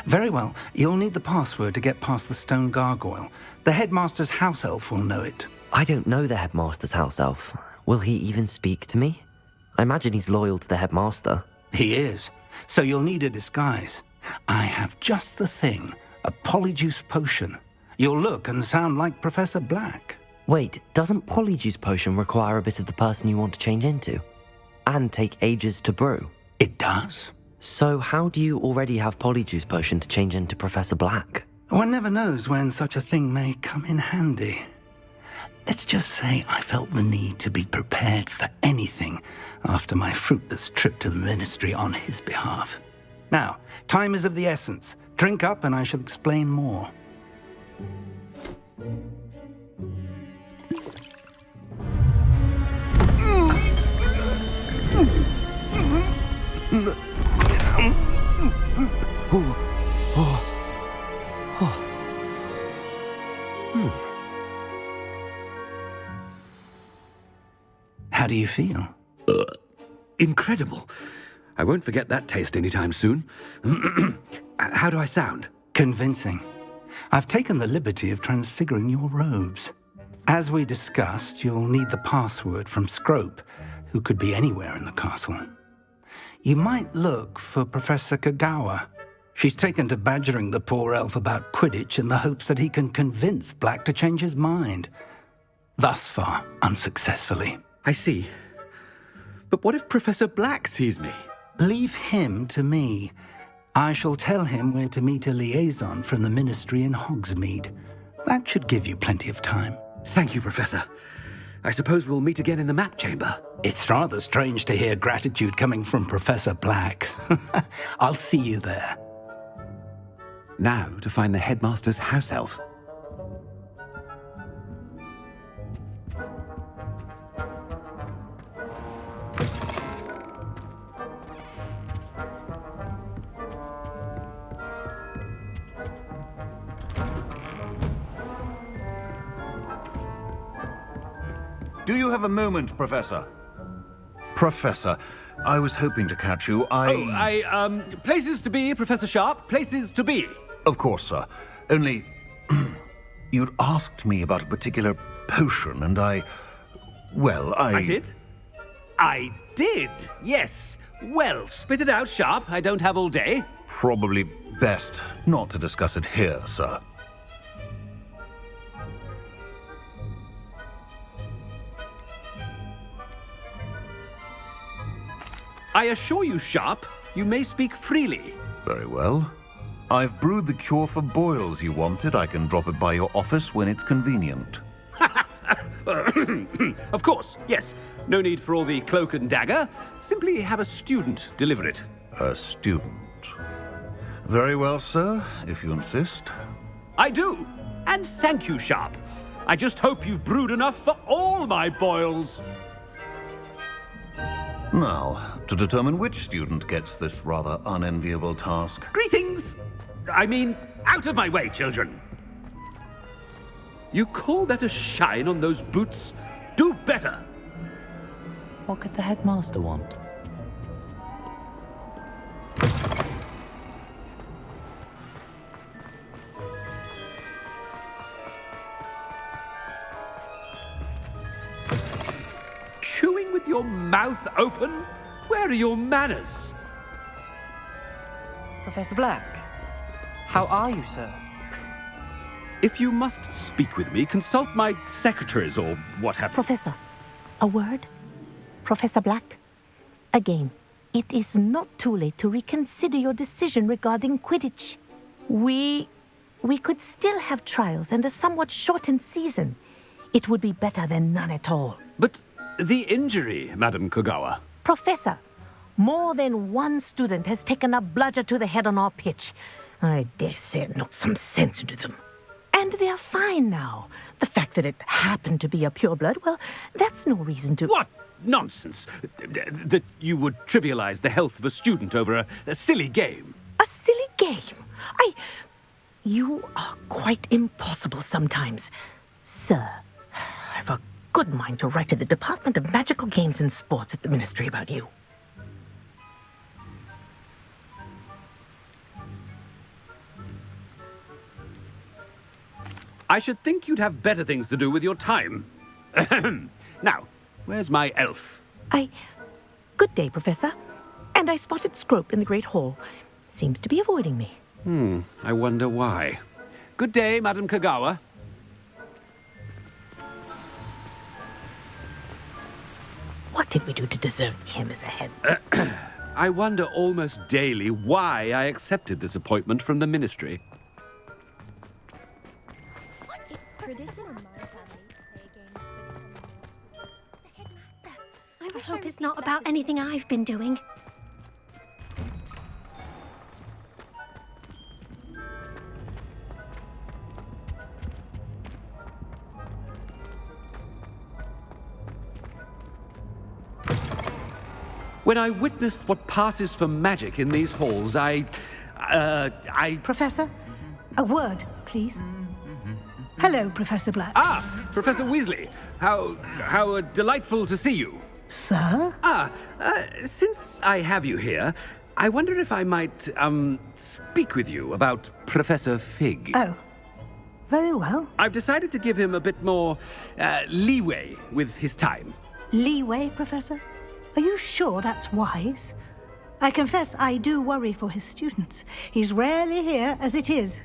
Very well. You'll need the password to get past the stone gargoyle. The headmaster's house elf will know it. I don't know the headmaster's house elf. Will he even speak to me? I imagine he's loyal to the headmaster. He is. So you'll need a disguise. I have just the thing. A polyjuice potion. You'll look and sound like Professor Black. Wait, doesn't polyjuice potion require a bit of the person you want to change into? And take ages to brew? It does. So how do you already have polyjuice potion to change into Professor Black? One never knows when such a thing may come in handy. Let's just say I felt the need to be prepared for anything after my fruitless trip to the ministry on his behalf. Now, time is of the essence. Drink up and I shall explain more. How do you feel? Incredible. I won't forget that taste anytime soon. How do I sound? Convincing. I've taken the liberty of transfiguring your robes. As we discussed, you'll need the password from Scrope, who could be anywhere in the castle. You might look for Professor Kagawa. She's taken to badgering the poor elf about Quidditch in the hopes that he can convince Black to change his mind. Thus far, unsuccessfully. I see. But what if Professor Black sees me? Leave him to me. I shall tell him where to meet a liaison from the Ministry in Hogsmeade. That should give you plenty of time. Thank you, Professor. I suppose we'll meet again in the map chamber. It's rather strange to hear gratitude coming from Professor Black. I'll see you there. Now to find the headmaster's house elf. Do you have a moment, Professor? Professor, I was hoping to catch you. Places to be, Professor Sharp. Places to be. Of course, sir. Only, you'd asked me about a particular potion, and I did? I did, yes. Well, spit it out, Sharp. I don't have all day. Probably best not to discuss it here, sir. I assure you, Sharp, you may speak freely. Very well. I've brewed the cure for boils you wanted. I can drop it by your office when it's convenient. Of course, yes. No need for all the cloak and dagger. Simply have a student deliver it. A student. Very well, sir, if you insist. I do. And thank you, Sharp. I just hope you've brewed enough for all my boils. Now, to determine which student gets this rather unenviable task. Greetings! I mean, out of my way, children. You call that a shine on those boots? Do better! What could the headmaster want? Chewing with your mouth open? Where are your manners? Professor Black, how are you, sir? If you must speak with me, consult my secretaries or what have you. Professor, a word? Professor Black? Again, it is not too late to reconsider your decision regarding Quidditch. We could still have trials and a somewhat shortened season. It would be better than none at all. But the injury, Madam Kogawa. Professor, more than one student has taken a bludger to the head on our pitch. I dare say it knocked some sense into them. And they're fine now. The fact that it happened to be a pureblood, well, that's no reason to... What nonsense! That you would trivialize the health of a student over a silly game. A silly game? You are quite impossible sometimes. Sir, I've a good mind to write to the Department of Magical Games and Sports at the Ministry about you. I should think you'd have better things to do with your time. Now, where's my elf? Good day, Professor. And I spotted Scrope in the Great Hall. Seems to be avoiding me. I wonder why. Good day, Madam Kogawa. What did we do to deserve him as a head? I wonder almost daily why I accepted this appointment from the Ministry. I hope it's not about anything I've been doing. When I witnessed what passes for magic in these halls, Professor, a word, please. Hello, Professor Black. Ah, Professor Weasley. How delightful to see you. Sir? Since I have you here, I wonder if I might, speak with you about Professor Fig. Oh, very well. I've decided to give him a bit more, leeway with his time. Leeway, Professor? Are you sure that's wise? I confess I do worry for his students. He's rarely here as it is.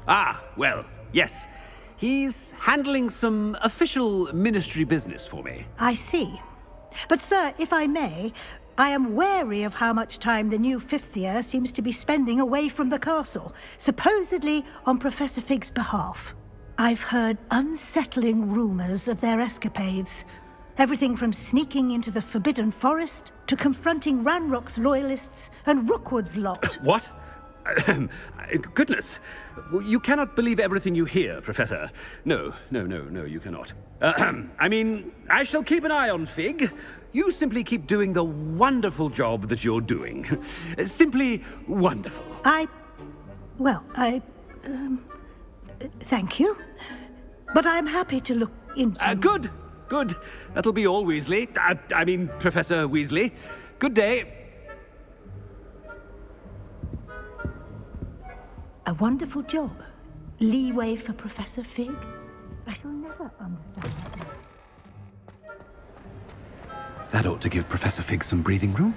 Ah, well, yes. He's handling some official ministry business for me. I see. But, sir, if I may, I am wary of how much time the new fifth year seems to be spending away from the castle, supposedly on Professor Fig's behalf. I've heard unsettling rumors of their escapades. Everything from sneaking into the Forbidden Forest to confronting Ranrock's loyalists and Rookwood's lot. What? Goodness. You cannot believe everything you hear, Professor. No, you cannot. I mean, I shall keep an eye on Fig. You simply keep doing the wonderful job that you're doing. Simply wonderful. Thank you. But I'm happy to look into... Good. That'll be all, Weasley. I mean, Professor Weasley. Good day. A wonderful job. Leeway for Professor Fig? I shall never understand that. That ought to give Professor Fig some breathing room.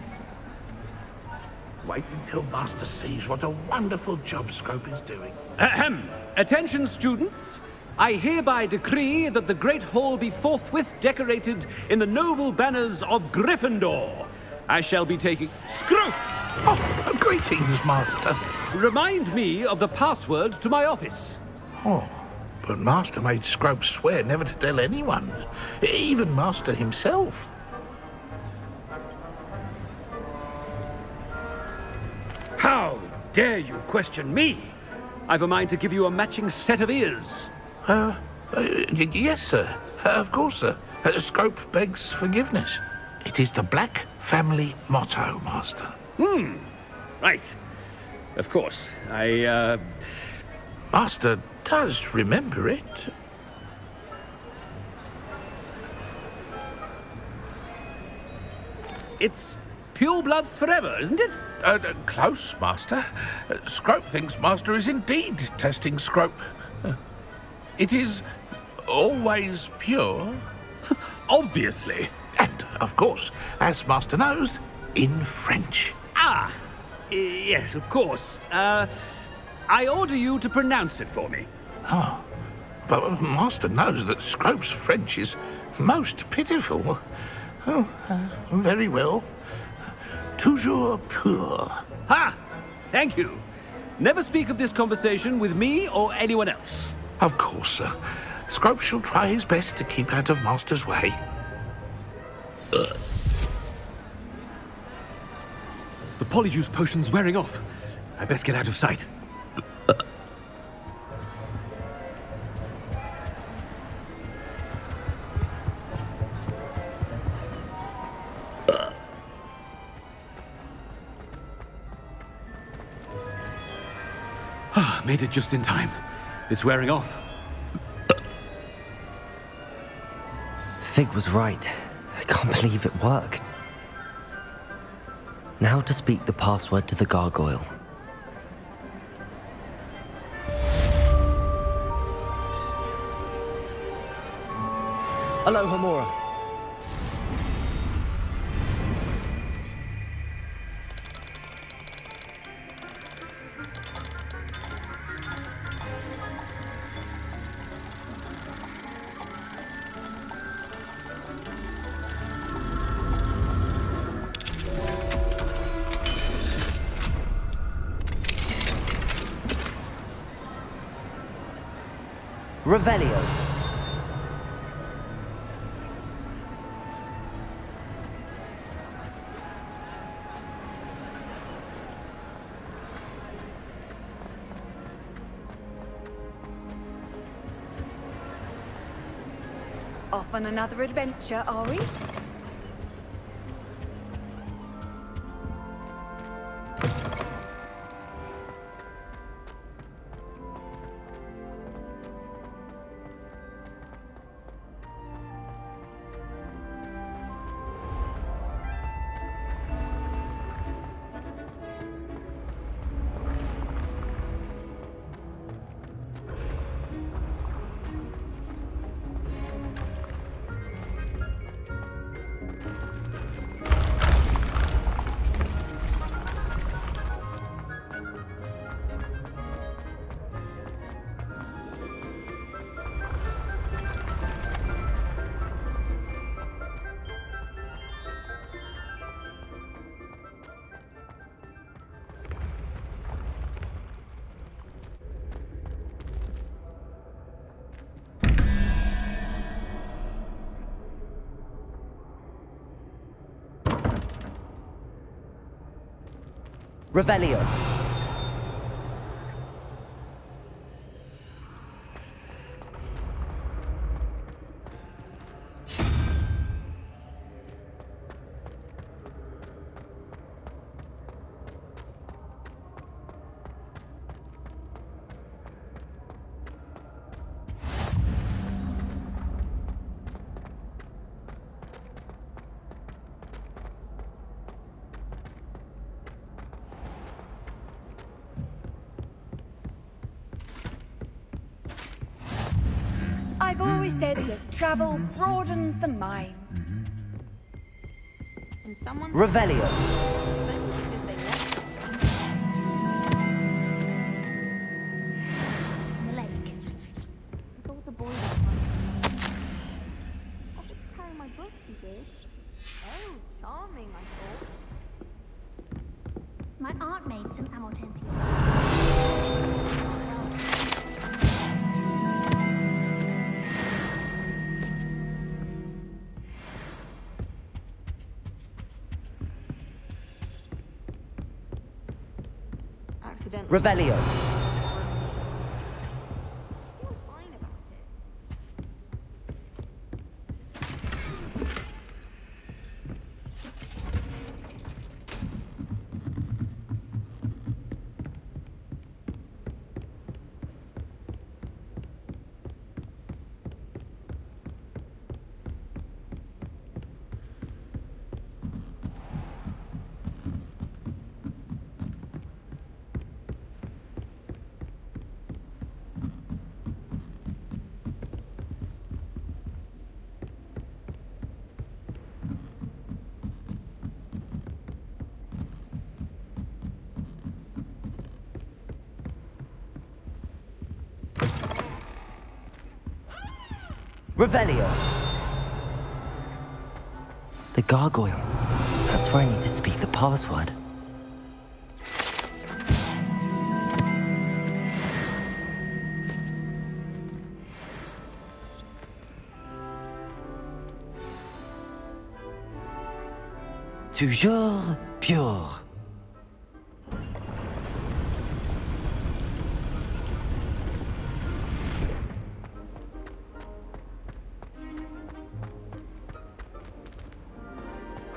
Wait until Master sees what a wonderful job Scrope is doing. Ahem. Attention, students. I hereby decree that the Great Hall be forthwith decorated in the noble banners of Gryffindor. I shall be taking... Scrope! Oh, greetings, Master. Remind me of the password to my office. Oh, but Master made Scrope swear never to tell anyone, even Master himself. How dare you question me? I've a mind to give you a matching set of ears. Yes, sir. Of course, sir. Scrope begs forgiveness. It is the Black family motto, Master. Right. Of course. Master does remember it. It's pure bloods forever, isn't it? Close, Master. Scrope thinks Master is indeed testing Scrope. It is always pure. Obviously. And, of course, as Master knows, in French. Ah! Yes, of course. I order you to pronounce it for me. Oh, but Master knows that Scrope's French is most pitiful. Oh, very well. Toujours pur. Ha! Thank you. Never speak of this conversation with me or anyone else. Of course, sir. Scrope shall try his best to keep out of Master's way. The Polyjuice potion's wearing off. I best get out of sight. Made it just in time. It's wearing off. Fig was right. I can't believe it worked. Now to speak the password to the gargoyle. Aloha, Mora. Revelio. Off on another adventure, are we? Revelio. I've always said that travel broadens the mind. Revelio. The lake. With all the boys. I'll just carry my books, you did. Oh, charming, I thought. My aunt made some amortentia. Revelio. Revelio. The gargoyle. That's where I need to speak the password. Toujours pure.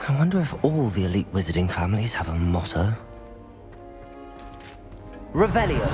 I wonder if all the elite wizarding families have a motto. Revelio.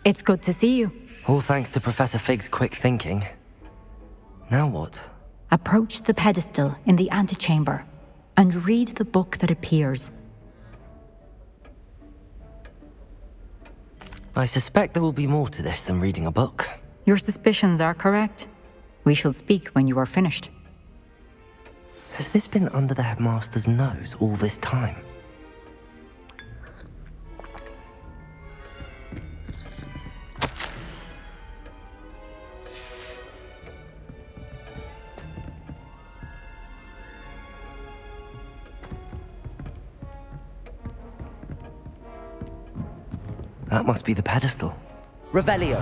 It's good to see you. All thanks to Professor Fig's quick thinking. Now what? Approach the pedestal in the antechamber and read the book that appears. I suspect there will be more to this than reading a book. Your suspicions are correct. We shall speak when you are finished. Has this been under the headmaster's nose all this time? That must be the pedestal. Revelio.